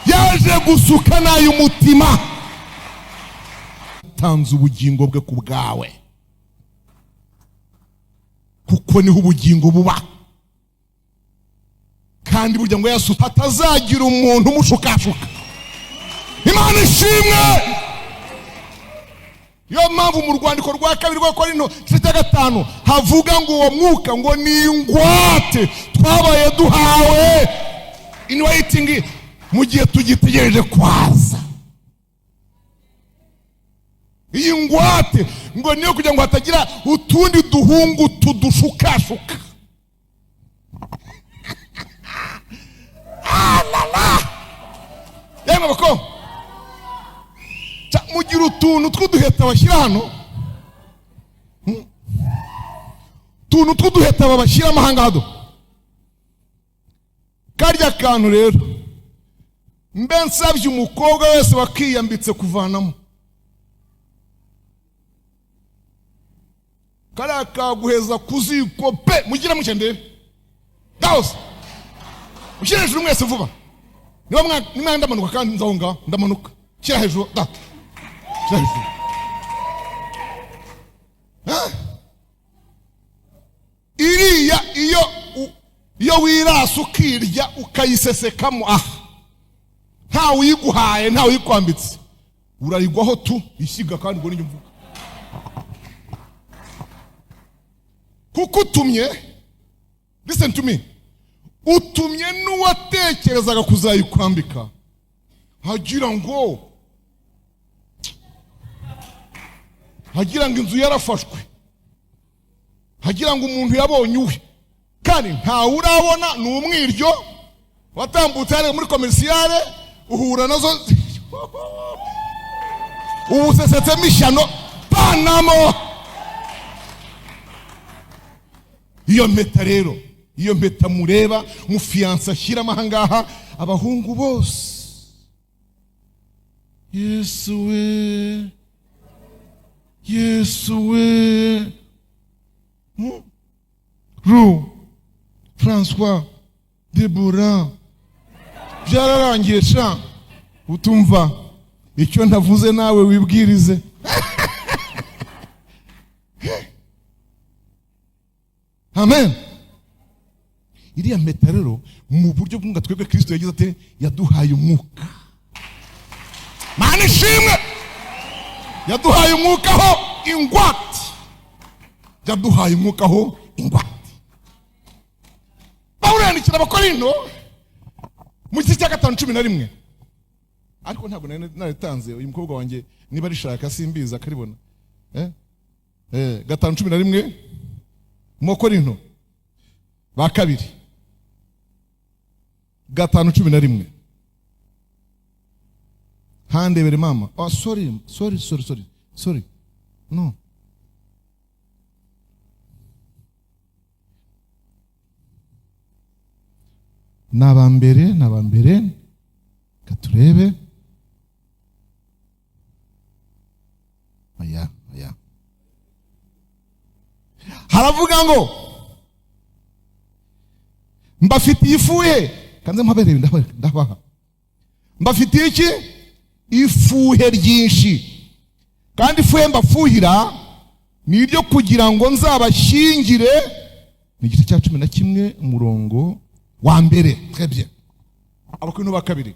yaje gusuka n'ay'umutima, tanze ubugingo bwe ku bwawe, kuko niho ubugingo buba. Kandi burya ngo Yesu atazagira umuntu umushukashuka. Imana ishimwe. Yo mpamvu mu rwandiko rwa 2 rwa Korinto 5 havuga ngo uwo mwuka ngo ni ingwate twabaye duhawe in waiting, mu gihe tugitegereje kwaza. Iyi ngwate ngo niyo kugira ngo hatagira utundi duhungu tudushukashuka. Yemwe bako mugira utuntu tw'uduheta bashyira hano, utuntu tw'uduheta babashyira amahanga hado. Karya kantu rero mbe nsabye umukobwa wese wakiyambitse kuvanamo, kariya kaguheza kuziko pe, mugira mucye ndebe dawose ushyira hejuru mwese vuba. Niba ndamanuka kandi nzaho ngaho ndamanuka, shyira hejuru da, shyira hejuru. Iriya iyo wirasa ukirya ukayisesekamo, ntawe uyiguhaye ntawe uyikwambitse, urayigwaho tu ishyiga. kandi ubwo n'icyo mvuga, kuko utumye, listen to me, utumye n'uwatekerezaga kuzayikwambika hagira ngo inzu yarafashwe, hagira ngo umuntu yabonye uwe, kandi ntawe urabona, ni umwiryo watambutse hariya muri komersiyale uhura nazo ubusesetsemo ishyano panamo. Iyo mpeta rero, iyo mpeta mureba mufiyansa ashyiramo ahangaha abahungu bose, Yesu we, Yesu we, Ru, François, Deborah, byararangiye sha, utumva icyo ndavuze nawe wibwirize. Amen. Iriya mpeta rero mu buryo bw'umwuka twebwe Kristo yagize ate, yaduhaye umwuka. Mana ishimwe, yaduhaye umwuka ho ingwate, yaduhaye umwuka ho ingwate. Pawulo yandikira Abakorinto mu gice cya 5:11, ariko ntabwo naritanze uyu mukobwa wanjye niba rishaka simbiza akaribona. 5:11 mu Korinto ba kabiri 5:11. Handebere mama. Oh, sorry. No. Nabambere katurebe. Aya. Haravuga ngo mbafitiye ifuhe, kanze mpabere ndabaha. Mbafitiye iki? Ifuhe ryinshi. Kandi ifuhe mbafuhira ni iryo kugira ngo nzabashyingire. Ni igice cya 11 umurongo wa mbere. Très Abakorinto ba kabiri.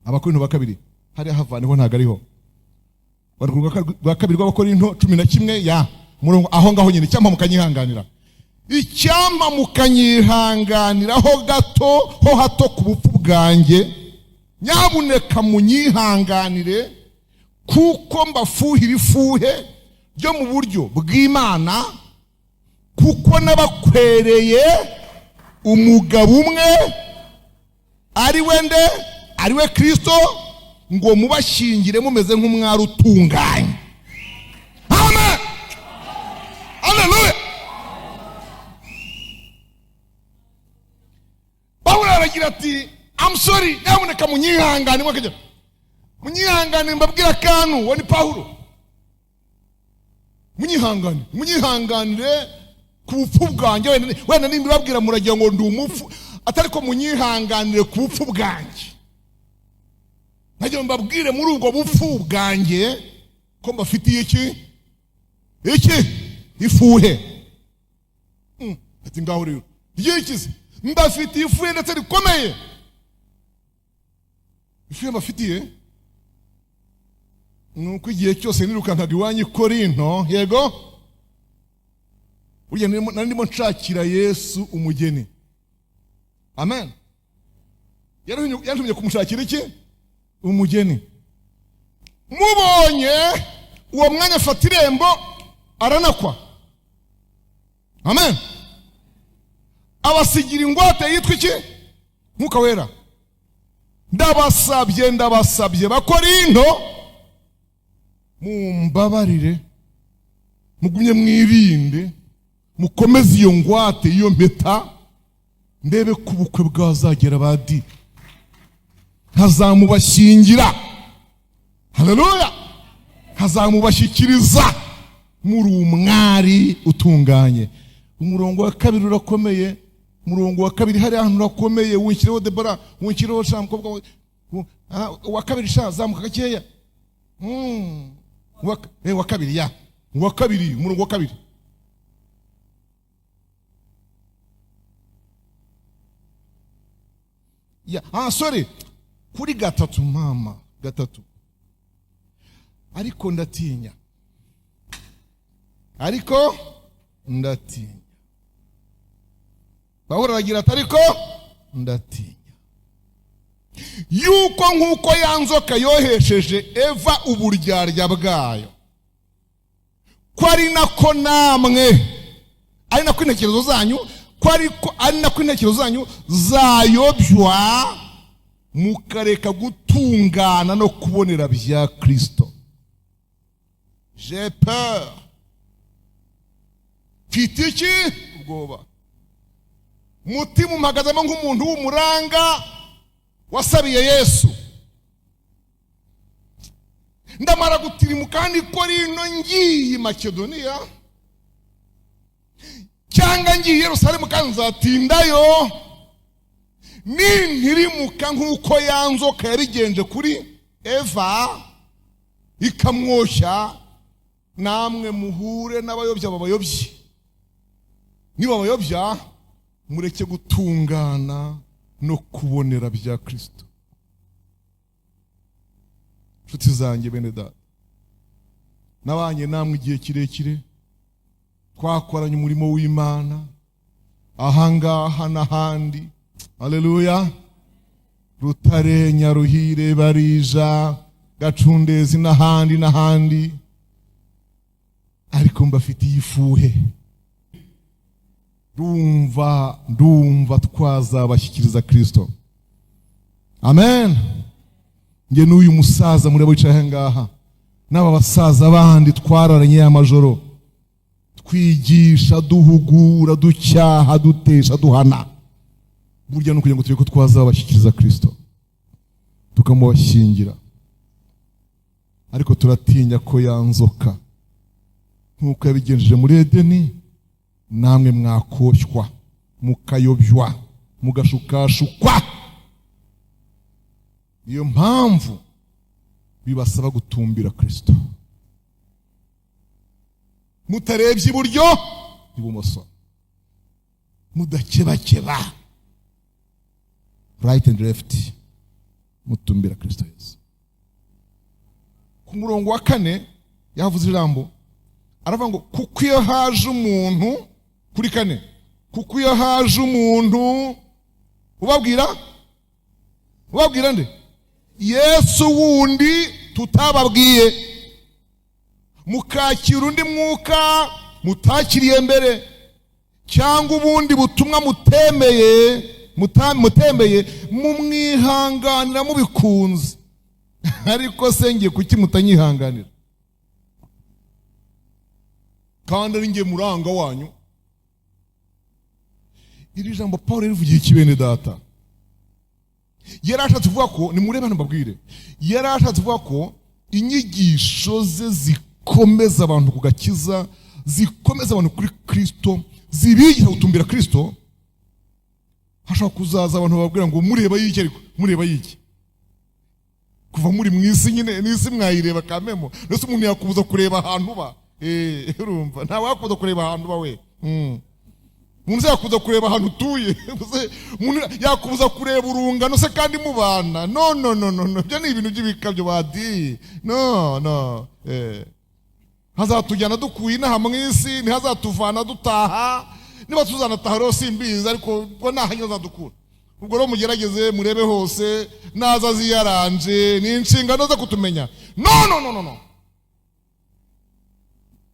Abakorinto ba kabiri. Hari havaniho ntago ariho. Rwa kabiri rw'Abakorinto 11 ya murongo aho ngaho nyine. Icyampa mukanyihanganira. Icyampa mukanyihanganiraho gato ho hato ku bupfu bwanjye. Nyabuneka munyihanganire kuko mbafuhira ifuhe ryo mu buryo bw'Imana, kuko nabakwereye umugabo umwe ari we Kristo, ngo mubashyingire mumeze nk'umwari utunganye. Amen. Haleluya. Pawulo aragira ati I'm sorry, nyabuneka munyihangane mwakaje. Munyihangane mbabwira kanu, wo ni Pawulo. Munyihanganire ku bupfu bwanjye, wenda nimbibabwira muragira ngo ndi umupfu, atari ko munyihanganire ku bupfu bwanjye. Nagira mbabwire muri ubwo bupfu bwanjye ko mbafitiye iki? Ifuhe. Ati ngaho rero. Yikize. Mbafitiye ifuhe ndetse rikomeye. Ifuhe mbafitiye nuko igihe cyose nirukankaga iwanyu Korinto, yego? Urya ndimo nshakira Yesu umugeni. Amen. Yantumye kumushakira iki? Umugeni. Mubonye uwo mwanya afata irembo aranakwa. Amen. Abasigira ingwate yitwa iki? Mwuka wera. Ndabasabye Bakorinto, mumbabarire, mugumye mwirinde, mukomeze iyo ngwate, iyo mpeta, ndebe ku bukwe bwazagera badi hazamubashyingira. Haleluya. Hazamubashyikiriza muri umwari utunganye. Umurongo wa kabiri urakomeye. Umurongo wa kabiri hari ahantu urakomeye. Winshyireho Deborah, winshyireho sha mukobwa wa kabiri sha zamuka gakeya. Wa kabiri ya. Wa kabiri, umurongo wa kabiri. Ya, sorry. Kuri 3 mama, 3. Ariko ndatinya. Pawulo aragira ati ariko ndatinya yuko nk'uko yanzoka yohesheje Eva uburyarya bwayo, ko ari nako namwe, ari nako intekerezo zanyu ko ariko ari nako intekerezo zanyu zayobywa mukareka gutungana no kubonera bya Kristo. J'ai peur. Mfite iki? Ubwoba. Mutima umpagazemo nk'umuntu w'umuranga wasabiye Yesu. Ndamara gutirimuka kandi Korino ngiye Makedoniya cyangwa ngiye Yerusalemu kandi nzatindayo, nintirimuka nk'uko yanzoka yabigenje kuri Eva ikamwoshya, namwe muhure n'abayobya babayobye. Niba abayobya mureke gutungana no kubonera bya Kristo. Nshuti zanjye bene data, nabanye namwe igihe kirekire, twakoranye umurimo w'Imana ahangaha n'ahandi. Haleluya. Rutare, Nyaruhire, Barija, Gacundezi n'ahandi, ariko mbafitiye ifuhe. Ndumva twazabashyikiriza Kristo. Amen. Nge n'uyu musaza mureba wicaye ngaha, n'aba basaza bandi twararanye ya majoro, twigisha, duhugura, ducyaha, dutesha, duhana. Burya no kugira ngo tureko twazabashyikiriza Kristo tukamubashyingira, ariko turatinya ko yanzoka nk'uko yabigenjeje muri Edeni, namwe mwakoshywa, mukayobywa, mugashukashukwa. Niyo mpamvu bibasaba gutumbira Kristo, mutarebye iburyo ibumoso, mudakebakeba right and left, mutumbira Kristo Yesu. Ku murongo wa 4 yavuze ijambo, aravuga ngo kuko iyo haje umuntu, kuri 4, kuko iyo haje umuntu ubabwira nde? Yesu wundi tutababwiye, mukakira undi mwuka mutakiriye mbere, cyangwa ubundi butumwa mutembeye mumwihanganira mubikunze. Ariko se ngiye kuki mutanyihanganira? Kandi ari ngiye muranga wanyu. Iri jambo Paulo rivugiye iki bene data? Yarashatse kuvuga ko, ni murebana mbabwire, yarashatse kuvuga ko inyigisho ze zikomeza abantu kugakiza, zikomeza abantu kuri Kristo, zibigisha gutumbira Kristo. Hashaka kuzaza abantu bababwira ngo mureba yiki, ariko mureba yiki kuva muri mwisi nyine, nisi mwayireba kamemo. Nese umuntu yakubuza kureba ahantu ba, urumva nta wakubuza kureba ahantu ba we. Umuntu yakubuza kureba ahantu utuye, umuntu yakubuza kureba urungano se kandi mubana. No, byo ni ibintu by'ibikabyo badi. No. Hazatujyana dukuye inaha mwisi, ntihazatuvana dutaha. Niba tuzanataha rero simbizi, ariko ko nahanyo zadukura. Ubwo rero mugerageze murebe hose, naza ziyaranje, ni inshingano zo kutumenya. No.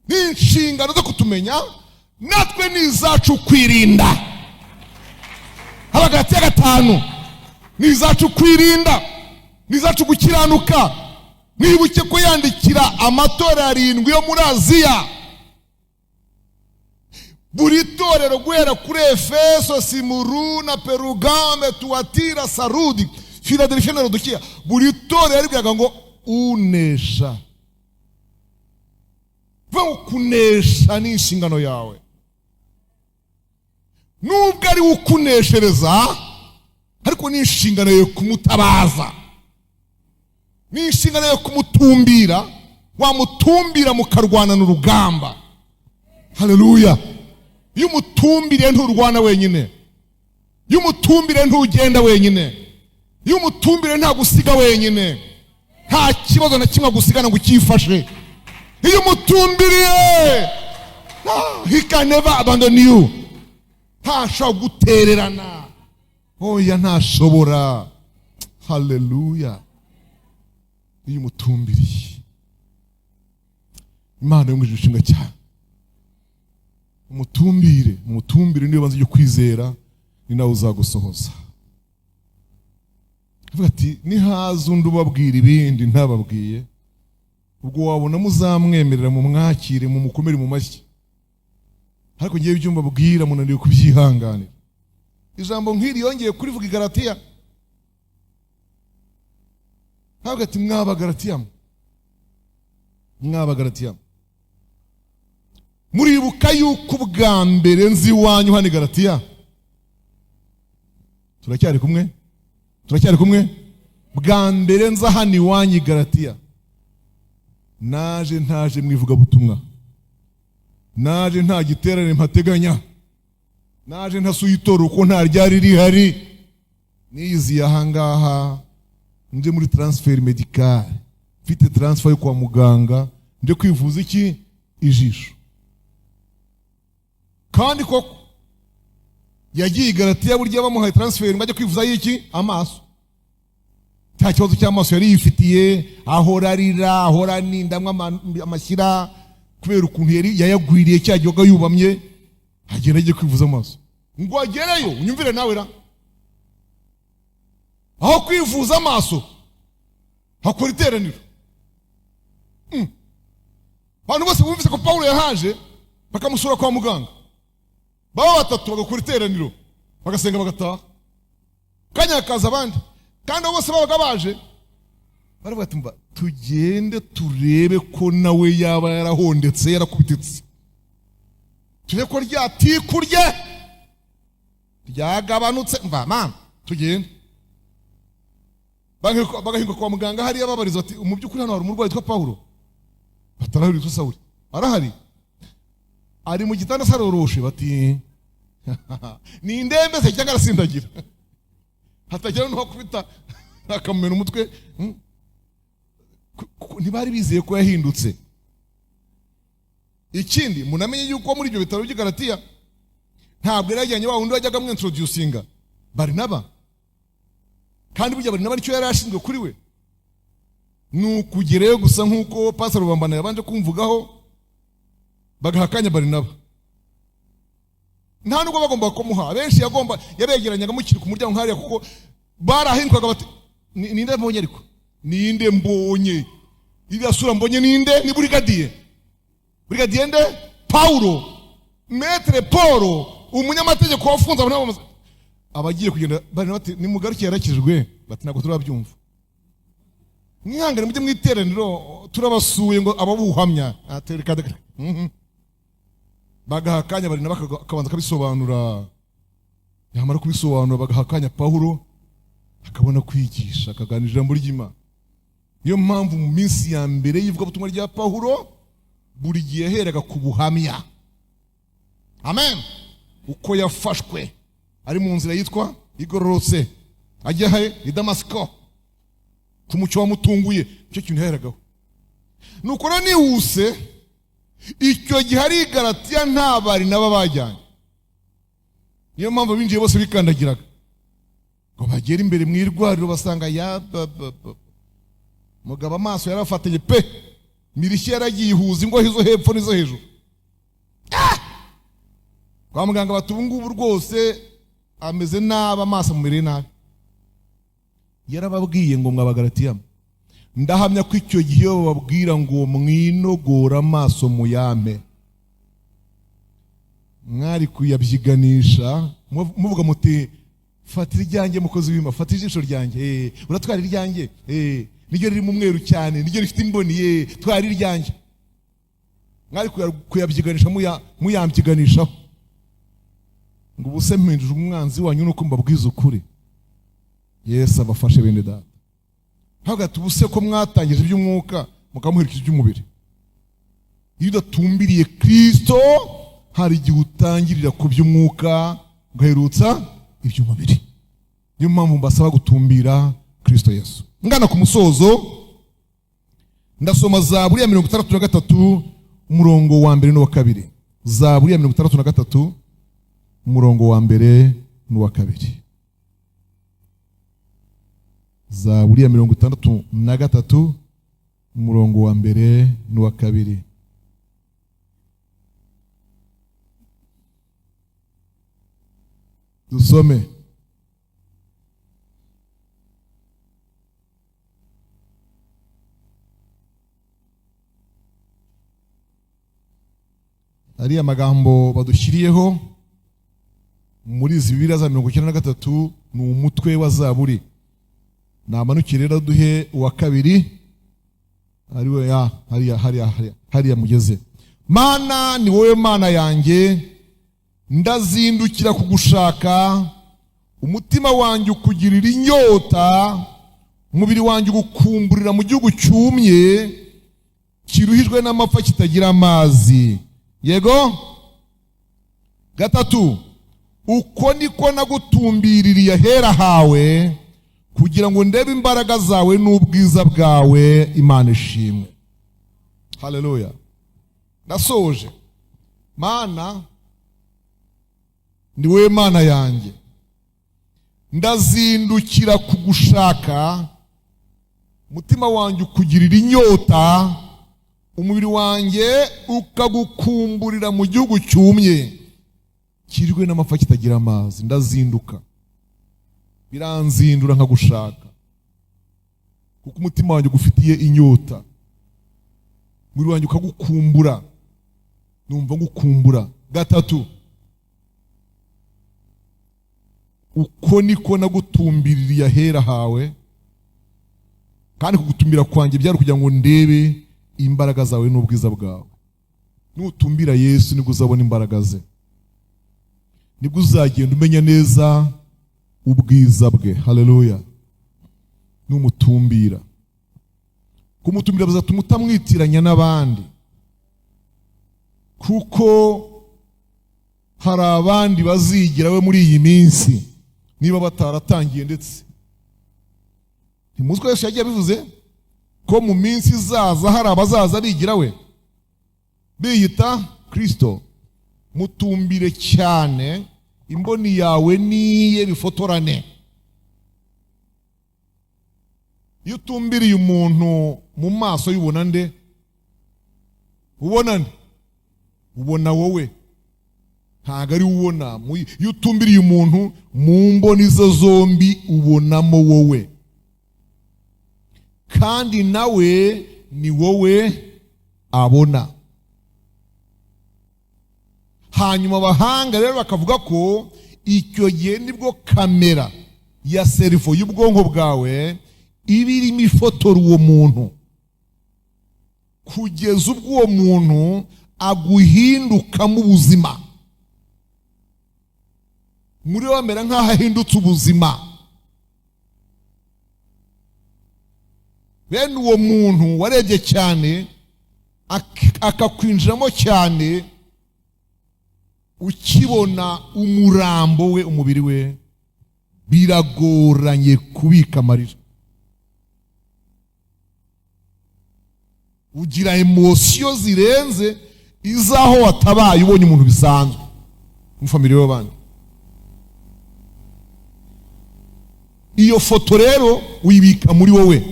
Ni inshingano zo kutumenya, natwe nizacu kwirinda. Abagati 5 nizacu kwirinda, nizacu gukiranuka. Mwibuke ko yandikira amatora 7 yo muri Aziya. Buri torero guhera kuri Efeso, Simuruna, Perugame, Tuatira, Sarudi, Philadelphia na Laodikia, buri torero yaribwiraga ngo unesha. Vuga kunesha ni inshingano yawe. Nubwo ari ukuneshereza, ariko ni inshingano yo kumutabaza, ni inshingano yo kumutumbira. Wamutumbira mukarwana n'urugamba. Haleluya. Iyo umutumbire nturwana wenyine, iyo umutumbire ntugenda wenyine, iyo umutumbire nta gusiga wenyine, nta kibazo na kimwe gusigana ngo ukifashe. Iyo umutumbiriye, he can never abandon you. Ntasha gutererana, oya ntashobora. Haleluya. Iyo umutumbiriye, Imana yo mu ijuru ishimwe cyane. umutumbire niyo banze cyo kwizera ni nawe uzagusohoza. Avuga ati nihaza undi ubabwira ibindi ntababwiye, ubwo wabona muzamwemerera mu mwakire mu mukomere mu mashyi, ariko ngiye ibyo mbabwira munaniwe kubyihanganira. Ijambo nk'iri yongeye kurivuga i Galatiya. Avuga ati mw'Abagalatiya, muribuka yuko ubwa mbere nzi iwanyu hano i Galatiya. Turacyari kumwe? Bwa mbere nza hano iwanyu i Galatiya, naje ntaje mwivugabutumwa, naje nta giterane mpateganya, naje ntasuye itorero uko nta ryari rihari, niyiziye ahangaha nje muri transfer medical, mfite transfer yo kwa muganga, nje kwivuza iki? Ijisho. Kandi koko yagiye i Galatiya, burya bamuhaye transfer ngo ajye kwivuza y'iki? Amaso. Nta kibazo cy'amaso yari yifitiye, ahora arira, ahora nindamwe amashyira kubera ukuntu yari yayagwiriye cyajyoga yubamye, agenda agiye kwivuza amaso. Ngo agereyo, unyumvire nawe ra, aho kwivuza amaso hakora iteraniro. Abantu bose bumvise ko Paulo yahaje bakamusura kwa muganga, baba batatu bagakora iteraniro, bagasenga bagataha, kanya hakaza abandi, kandi bose babaga baje baravuga ati mba tugende turebe ko nawe yaba yarahondetse yarakubititse, turebe ko ryatikurye ryagabanutse, mba mama tugende. Bagahinga kwa muganga hariya babariza ati mu by'ukuri hano hari umurwayi witwa Paulo. Batarahari witwa Sawuli. Arahari. Ari mu gitanda saroroshe, bati ni indembe se cyangwa arasindagira. Hatagira no kubita akamena umutwe. Ntibari bizeye ko yahindutse. Ikindi munamenye yuko muri ibyo bitaro by'i Galatiya ntabwo yarajyanye wa wundi wajyaga mwintroducinga Barinaba. Kandi burya Barinaba nicyo yari ashinzwe kuri we, nukugereyo gusa nk'uko Pastor Rubambana yabanje kumvugaho, bagahakanya Barinaba. Nta nubwo bagomba kumuha, benshi yabegeranyaga mukiri ku muryango hariya, kuko barahinkwaga bati ninde mbonye, ariko ninde mbonye, iriya sura mbonye ninde? Ni Brigadier nde? Paulo, Maître Paul, umunyamategeko wafunze abantu abagiye kugenda. Barinaba bati nimugarukiye yarakijwe, bati ntabwo turabyumva, mwihangane mujye mwiteraniro turabasuye ngo ababuhamya atereka. Bagahakanya Barinaba akabanza akabisobanura, yamara kubisobanura bagahakanya Paulo akabona kwigisha, akaganira ijambo ry'Imana. Niyo mpamvu mu minsi ya mbere y'ivugabutumwa rya Paulo buri gihe yaheraga ku buhamya. Amen. Uko yafashwe ari mu nzira yitwa igororotse ajya he? I Damasiko, ku mucyo wamutunguye, icyo kintu yaheragaho. Nuko rero nihuse icyo gihe ari i Galatiya nta Barinaba bajyanye. Niyo mpamvu binjiye bose bikandagiraga ngo bagere imbere mu irwariro, basanga mugabo amaso yarafatanye pe, mirishyi yaragiye ihuza ingohe zo hepfo n'izo hejuru. Kwa muganga bati ubu ngubu rwose ameze nabi, amaso amumereye nabi. Yarababwiye ngo mw'Abagalatiya, ndahamya ko icyo gihe bababwira ngo mwinogora amaso muyame, mwari kuyabyiganisha muvuga muti fata iryanjye mukozi w'Imana, fata ijisho ryanjye, uratwara iryanjye, niryo riri mu mweru cyane, niryo rifite imboni, twara iryanjye. Mwari kuyabyiganisha muyambyiganishaho, ngo ubuse mpinduje umwanzi wanyu nuko mbabwiza ukuri. Yesu abafashe bene data. Hagati ubuse ko mwatangije iby'umwuka mukamuherekeza iby'umubiri. Iyo udatumbiriye Kristo hari igihe utangirira ku by'umwuka ugaherutsa iby'umubiri. Niyo mpamvu mbasaba gutumbira Kristo Yesu. Ngana ku musozo ndasoma Zaburi ya 63 umurongo wa mbere n'uwa kabiri. Zaburi ya 63 umurongo wa mbere n'uwa kabiri. Zaburi ya 63 umurongo wa mbere n'uwa kabiri. dusome. Ariya magambo badushyiriyeho muri izi Bibiliya za 93 ni umutwe wa Zaburi. Namanukire rero duhe uwa kabiri ariwe hariya mugeze. Mana ni wowe Mana yanjye, ndazindukira kugushaka, umutima wanjye ukugirira inyota, umubiri wanjye ugukumburira mu gihugu cyumye kiruhijwe n'amapfa kitagira amazi. Yego. Gatatu, uko niko nagutumbiririye ahera hawe kugira ngo ndebe imbaraga zawe n'ubwiza bwawe. Imana ishimwe. Haleluya. Ndasoje. Mana ni wowe Mana yanjye, ndazindukira kugushaka, umutima wanjye ukugirira inyota, umubiri wanjye ukagukumburira mu gihugu cyumye kirijwe n'amapfa kitagira amazi. Ndazinduka, biranzindura nkagushaka kuko umutima wanjye ugufitiye inyota, umubiri wanjye ukagukumbura, numva ngukumbura. Gatatu, uko niko nagutumbiririye ahera hawe, kandi kugutumbira kwanjye byari kugira ngo ndebe imbaraga zawe n'ubwiza bwawe. Nutumbira Yesu nibwo uzabona imbaraga ze, nibwo uzagenda umenya neza ubwiza bwe. Haleluya. Numutumbira, kumutumbira bizatuma utamwitiranya n'abandi, kuko hari abandi bazigira we muri iyi minsi niba bataratangiye. Ndetse ntimuzi ko Yesu yagiye abivuze ko mu minsi izaza hari abazaza bigira we biyita Kristo. Mutumbire cyane, imboni yawe niye bifotorane. Iyo utumbiriye umuntu mu maso y'ubona nde? Ubona nde? Ubona wowe, ntago ari ubona. Iyo utumbiriye umuntu mu mboni zo zombi ubonamo wowe, kandi nawe ni wowe abona. Hanyuma abahanga rero bakavuga ko icyo gihe nibwo kamera ya servo y'ubwonko bwawe iba irimo ifotora uwo muntu, kugeza ubwo uwo muntu aguhindukamo ubuzima. Muri wamera nk'aho ahindutse ubuzima. Bene uwo muntu warebye cyane akakwinjiramo cyane, ukibona umurambo we, umubiri we, biragoranye kubika amarira. Ugira emosiyo zirenze izaho watabaye ubonye umuntu bisanzwe mu family y'abandi. Iyo foto rero uyibika muri wowe.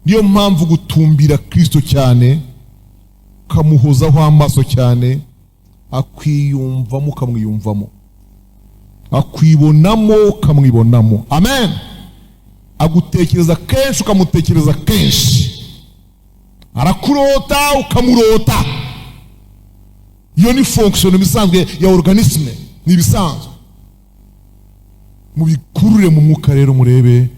Niyo mpamvu gutumbira Kristo cyane, ukamuhozaho amaso cyane, akwiyumvamo ukamwiyumvamo, akwibonamo ukamwibonamo. Amen. Agutekereza kenshi ukamutekereza kenshi, arakurota ukamurota. Iyo ni fonction bisanzwe ya organisme, ni bisanzwe. Mubikurure mu mwuka rero murebe,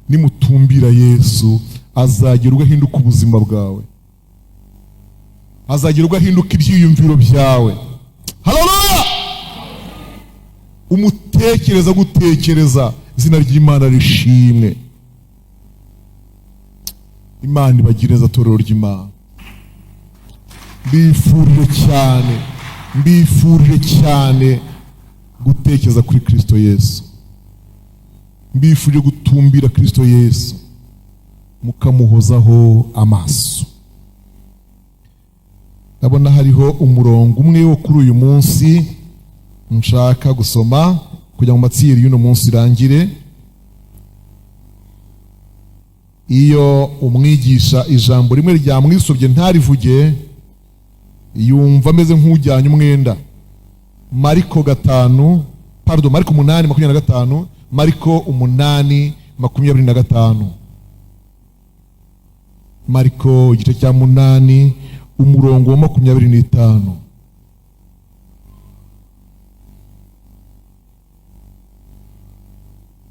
nimutumbira Yesu azagira ugahinduka ubuzima bwawe, azagira ugahinduka ibyiyumviro byawe. Haleluya. Umutekereza gutekereza, izina ry'Imana rishimwe. Imana ibagireza torero ry'Imana. Mbifurije cyane gutekereza kuri Kristo Yesu. Mbifurije gutumbira Kristo Yesu, mukamuhozaho amaso. Ndabona hariho umurongo umwe wo kuri uyu munsi nshaka gusoma kugira ngo matsiri y'uno munsi irangire. Iyo umwigisha ijambo rimwe ryamwisobye ntarivuge, yumva ameze nk'ujyanye umwenda. Mariko 5 pardon, Mariko 8:25, Mariko 8:25. Mariko igice cya 8 umurongo wa 25.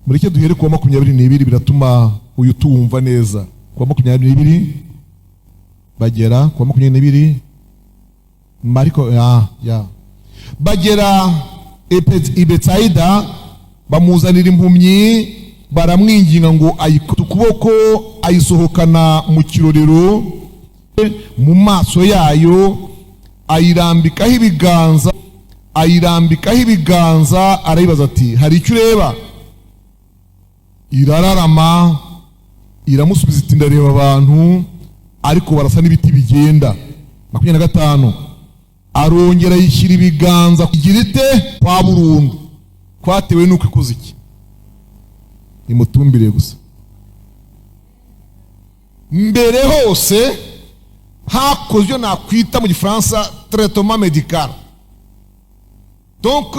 Mureke duhere ku wa 22 biratuma uyu tuwumva neza. Ku wa 22 bagera ku wa 22 Mariko bagera i Betsaida, bamuzanira impumyi, baramwinginga ngo ayikore ukuboko, ayisohokana mu kirorero, mu maso yayo ayirambikaho ibiganza, arayibaza ati hari icyo ureba? Irararama, iramusubiza iti ndareba abantu ariko barasa n'ibiti bigenda. 25 arongera yishyira ibiganza kugira ite kwa burundu, kwatewe nuko ikoze iki? Imutumbire gusa. Mbere hose hakozwe nakwita mu gifaransa traitement médical. Donc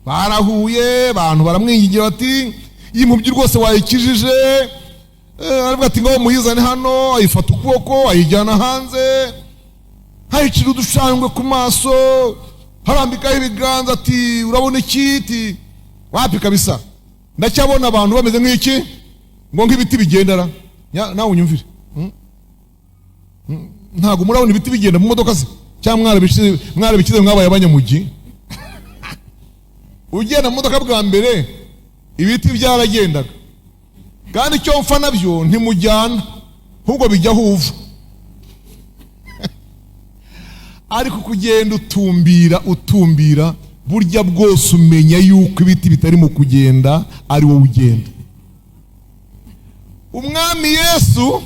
barahuye, abantu baramwingingira bati iyi mpumyi rwose wayikijije, aravuga ati ngo muyizane hano, ayifata ukuboko ayijyana hanze, hayicira udushangwe ku maso, harambikaho ibiganza ati urabona iki? Ati wapi kabisa, ndacyabona abantu bameze nk'iki, ngo nk'ibiti bigendera. Nawe unyumvire, ntago murabona ibiti bigenda mu modoka se? Cyangwa mwarabikize mwabaye abanyamugi? Ugenda mu modoka bwa mbere ibiti byaragendaga, kandi icyo mfa nabyo ntimujyana, ahubwo bijyaho uva. Ariko kugenda utumbira, burya bwose umenya yuko ibiti bitari mu kugenda, ari wowe ugenda. Umwami Yesu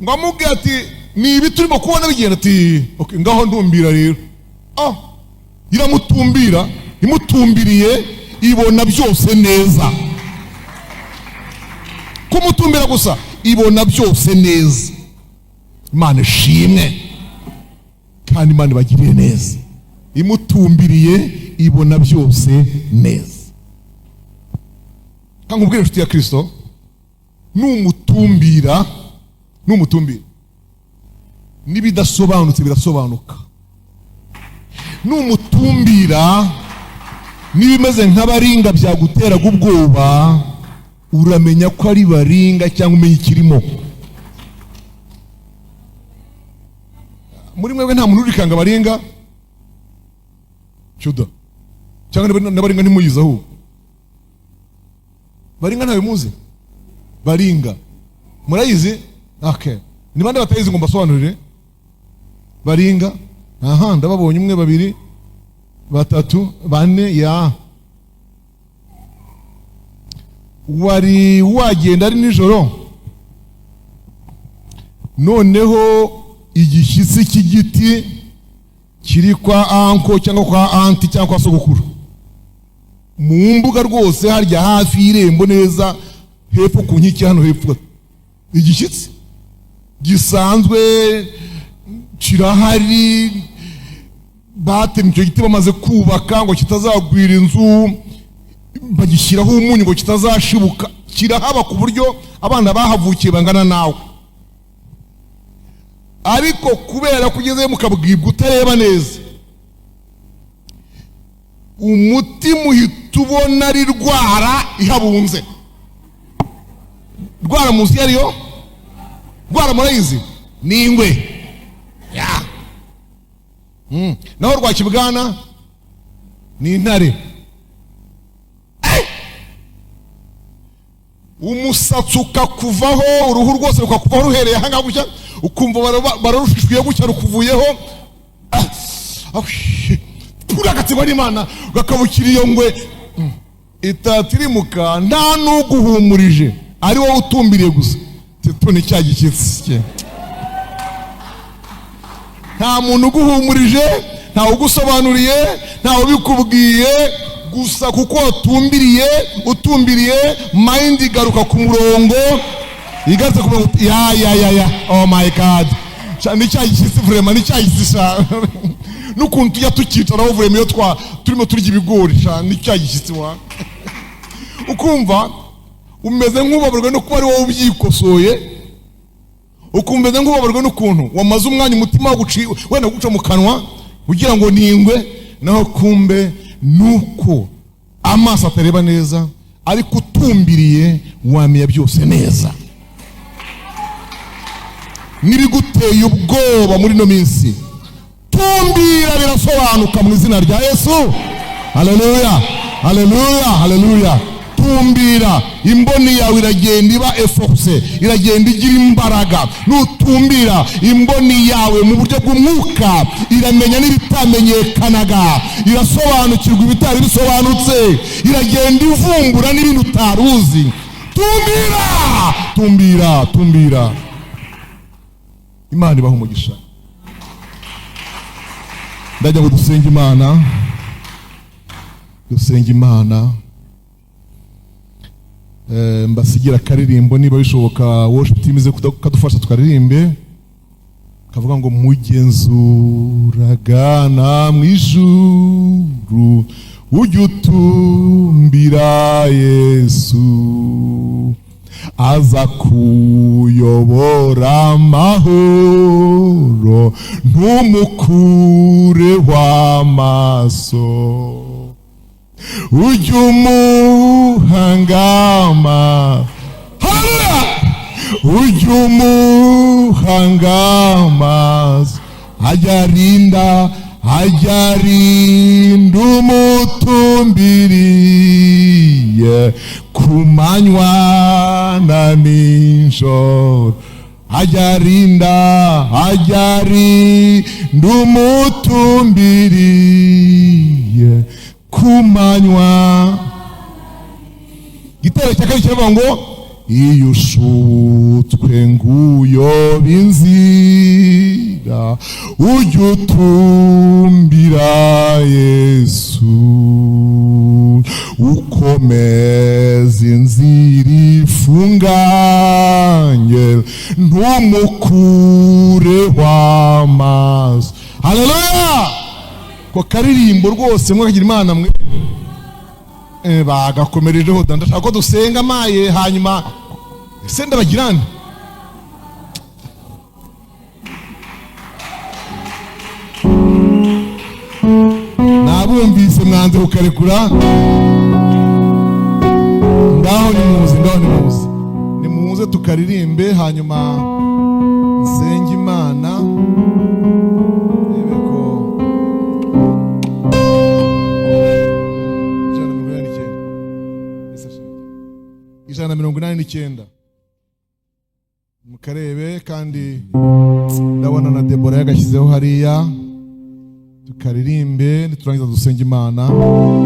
ngo amubwira ati ni ibiti urimo kubona bigenda? Ati okay, ngaho ntumbira rero. Iramutumbira, imutumbiriye ibona byose neza. Kumutumbira gusa ibona byose neza. Imana ishimwe, kandi Imana ibagiriye neza. Imutumbiriye ibona byose neza. Kandi ubwire inshuti ya Kristo, numutumbira nibidasobanutse birasobanuka. Numutumbira nibimeze nk'abaringa byaguteraga ubwoba, uramenya ko ari baringa cyangwa umenya ikirimo. Muri mwebwe nta muntu urikanga baringa cyuda, cyangwa n'abaringa ntimuyizaho? Baringa ntawe muzi? Baringa murayizi? Okay, ni bande batayizi ngo mbasobanurire? Baringa ndababonye 1 2 3 4 wari wagenda ari nijoro, noneho igishyitsi cy'igiti kiri kwa anko cyangwa kwa anti cyangwa kwa sogokuru, mu mbuga rwose harya hafi y'irembo neza hepfo ku nkiki hano hepfo, igishyitsi gisanzwe kirahari, batemye icyo giti bamaze kubaka ngo kitazagwira inzu, bagishyiraho umunyu ngo kitazashibuka, kirahaba ku buryo abana bahavukiye bangana nawe. Ariko kubera kugezeyo mukabwibwa utareba neza, umutima uhita ubona ari rwara ihabunze. Rwara munsi yariyo, rwara murayizi? Ni ingwe. Naho rwakibwana ni intare. Umusatsi ukakuvaho, uruhu rwose rukakuvaho ruhereye aha ngaha gutya, ukumva bararushishwiye gutya rukuvuyeho, uragatsindwa n'Imana ugakabukira iyo ngwe itatirimuka, nta n'uguhumurije, ari wowe utumbiriye gusa. Tuni cya gishyitsi, nta muntu uguhumurije, nta ugusobanuriye, nta ubikubwiye, gusa kuko utumbiriye mind igaruka ku murongo, igatse ku murongo. Oh my God, ni cya gishyitsi vraiment, ni cya gishyitsi. n'ukuntu tujya tukicara bavuye mu yo turimo turya ibigori cyane cya gishyitsi wa ukumva umeze nk'ubabarwa no kuba ari wowe ubyikosoye, ukumeze nk'ubabarwa n'ukuntu wamaze umwanya umutima wenda guca mu kanwa kugira ngo ningwe, naho kumbe nuko amaso atareba neza ariko utumbiriye wamenya byose neza. Nibiguteye ubwoba muri no minsi, tumbira birasobanuka mu izina rya Yesu. Haleluya, haleluya, haleluya. Tumbira, imboni yawe iragenda iba efforce, iragenda igira imbaraga. Nutumbira, imboni yawe mu buryo bw'umwuka iramenya n'ibitamenyekanaga, irasobanukirwa ibitari bisobanutse, iragenda ivumbura n'ibintu utaruzi. Tumbira, tumbira, tumbira. Imana ibaha umugisha. Ndajya ngo dusenge Imana, dusenge Imana. Mbasigira akaririmbo niba bishoboka, worship team ize kadufasha tukaririmbe, kavuga ngo mugenzuraga mu ijuru ujye utumbira Yesu, aza kuyobora amahoro ntumukureho amaso, ujye umuhangama, ujye umuhangama, ajya arinda umutumbiriye ku manywa na nijoro, ajya arinda umutumbiriye ku manywa. Igitero cya kabiri kiravuga ngo iyo ushutswe nguyoba inzira ujye utumbira Yesu, ukomeza inzira ifunganye ntumukureho amaso. Haleluya. Ko karirimbo rwose mwakagira Imana mwe bagakomerejeho. Ndashaka ko dusenga amaye hanyuma ese ndabagirane nabumvise mwanze kukarekura. Ngaho nimuze tukaririmbe hanyuma nsenge Imana. Ijana 189 mukarebe, kandi ndabona na Debora yagashyizeho hariya. Tukaririmbe niturangiza dusenge Imana.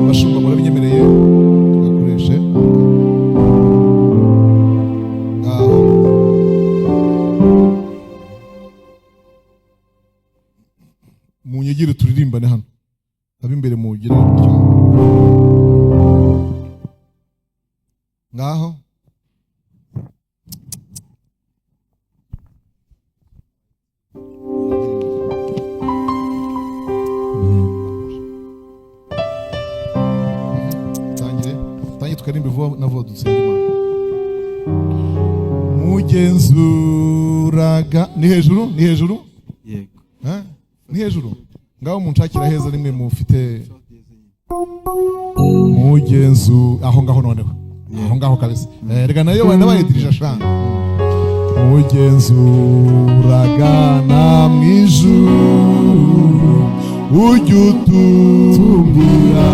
Bashumba murabinyemereye tugakoreshe munyegire turirimbane hano abimbere mugire ngaho. Tangire tukarimbe vuba na vuba dusenge Imana. Mugenzuraga ni hejuru yego ni hejuru ngaho munshakira heza rimwe mufite mugenzu aho ngaho noneho aho ngaho kabisa rega nayo wenda bayidirije ashanga. Mugenzuraga mu ijuru ujye utumbira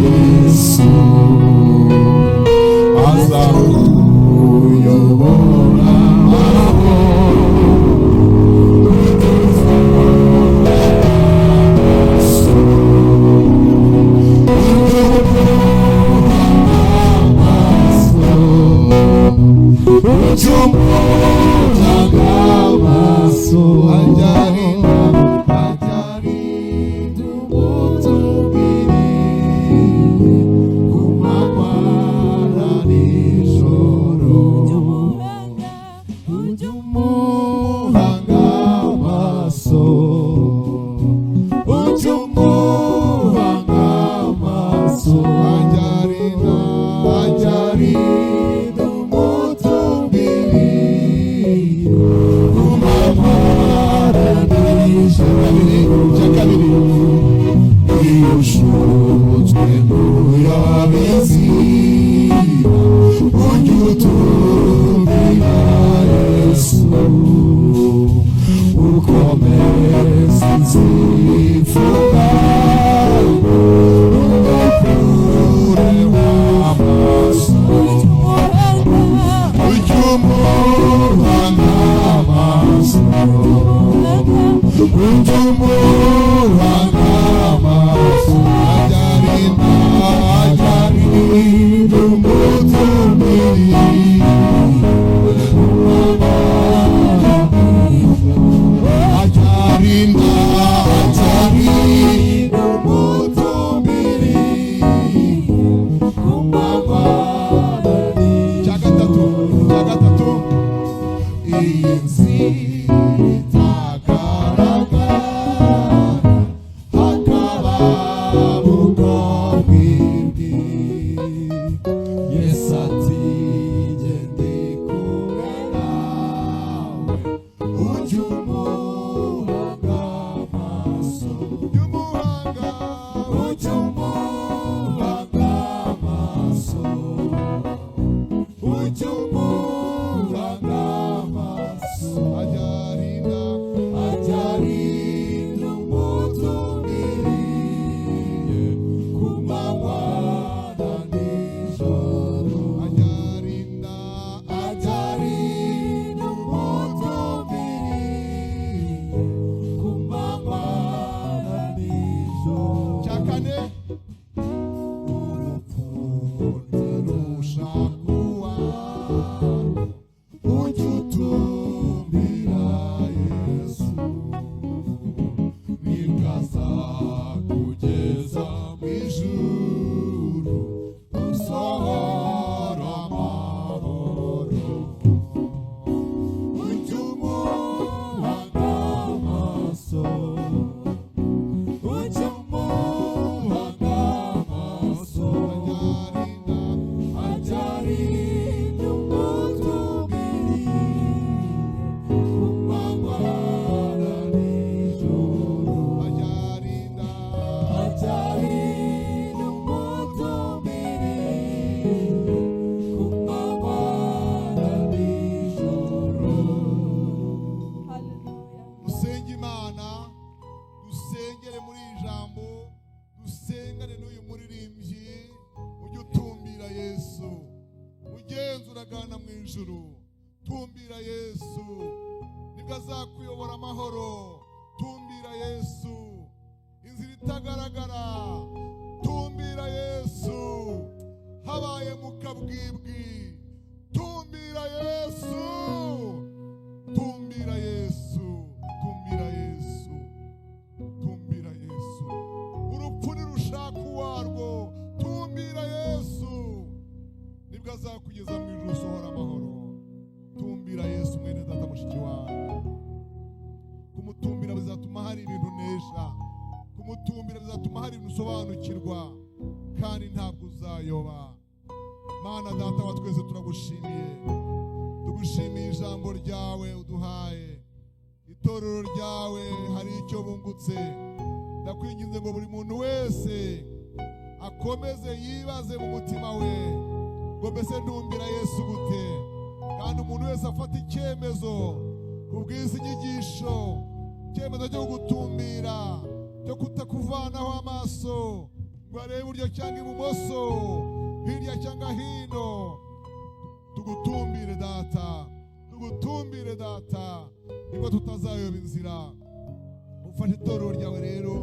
Yesu, aza kuyobora nzifuza ugakureho amaso ucyumuhanga amaso ucyumuhanga amaso ajarinda umutumiri ajarinda umutumiri cya gatatu iyi nzira tumbira Yesu nibwo azakuyobora amahoro. Tumbira Yesu inzira itagaragara, tumbira Yesu habaye mu kabwibwi, tumbira Yesu, tumbira Yesu, tumbira Yesu, tumbira Yesu, urupfu nirushaka uwarwo, tumbira Yesu nibwo azakugeza mu ijuru usohora amahoro. Tumbira Yesu mwene data mushiki wawe, kumutumbira bizatuma hari ibintu unesha, kumutumbira bizatuma hari ibintu usobanukirwa kandi ntabwo uzayoba. Mana data wa twese turagushimiye, tugushimiye ijambo ryawe uduhaye, itorero ryawe hari icyo bungutse. Ndakwinginze ngo buri muntu wese akomeze yibaze mu mutima we ngo mbese ntumbira Yesu gute, kandi umuntu wese afata icyemezo kubw'izi nyigisho, icyemezo cyo gutumbira, cyo kutakuvanaho amaso ngo arebe iburyo cyangwa ibumoso, hirya cyangwa hino. Tugutumbire data, tugutumbire data, nibwo tutazayoba inzira. Ufashe itorero ryawe rero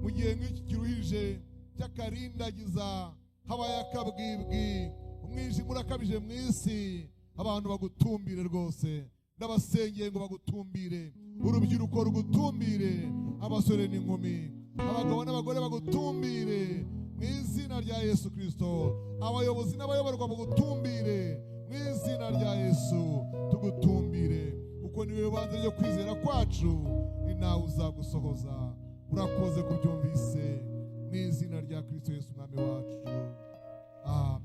mu gihe nk'iki kiruhije cy'akarindagiza, habaye akabwibwi, umwijima urakabije mu isi, abantu bagutumbire rwose. Ndabasengeye ngo bagutumbire, urubyiruko rugutumbire, abasore n'inkumi, abagabo n'abagore bagutumbire mu izina rya Yesu Kristo, abayobozi n'abayoborwa bagutumbire mu izina rya Yesu. Tugutumbire kuko niwe banze ryo kwizera kwacu, ni nawe uzagusohoza. Urakoze kubyumvise mu izina rya Kristo Yesu umwami wacu. Amen.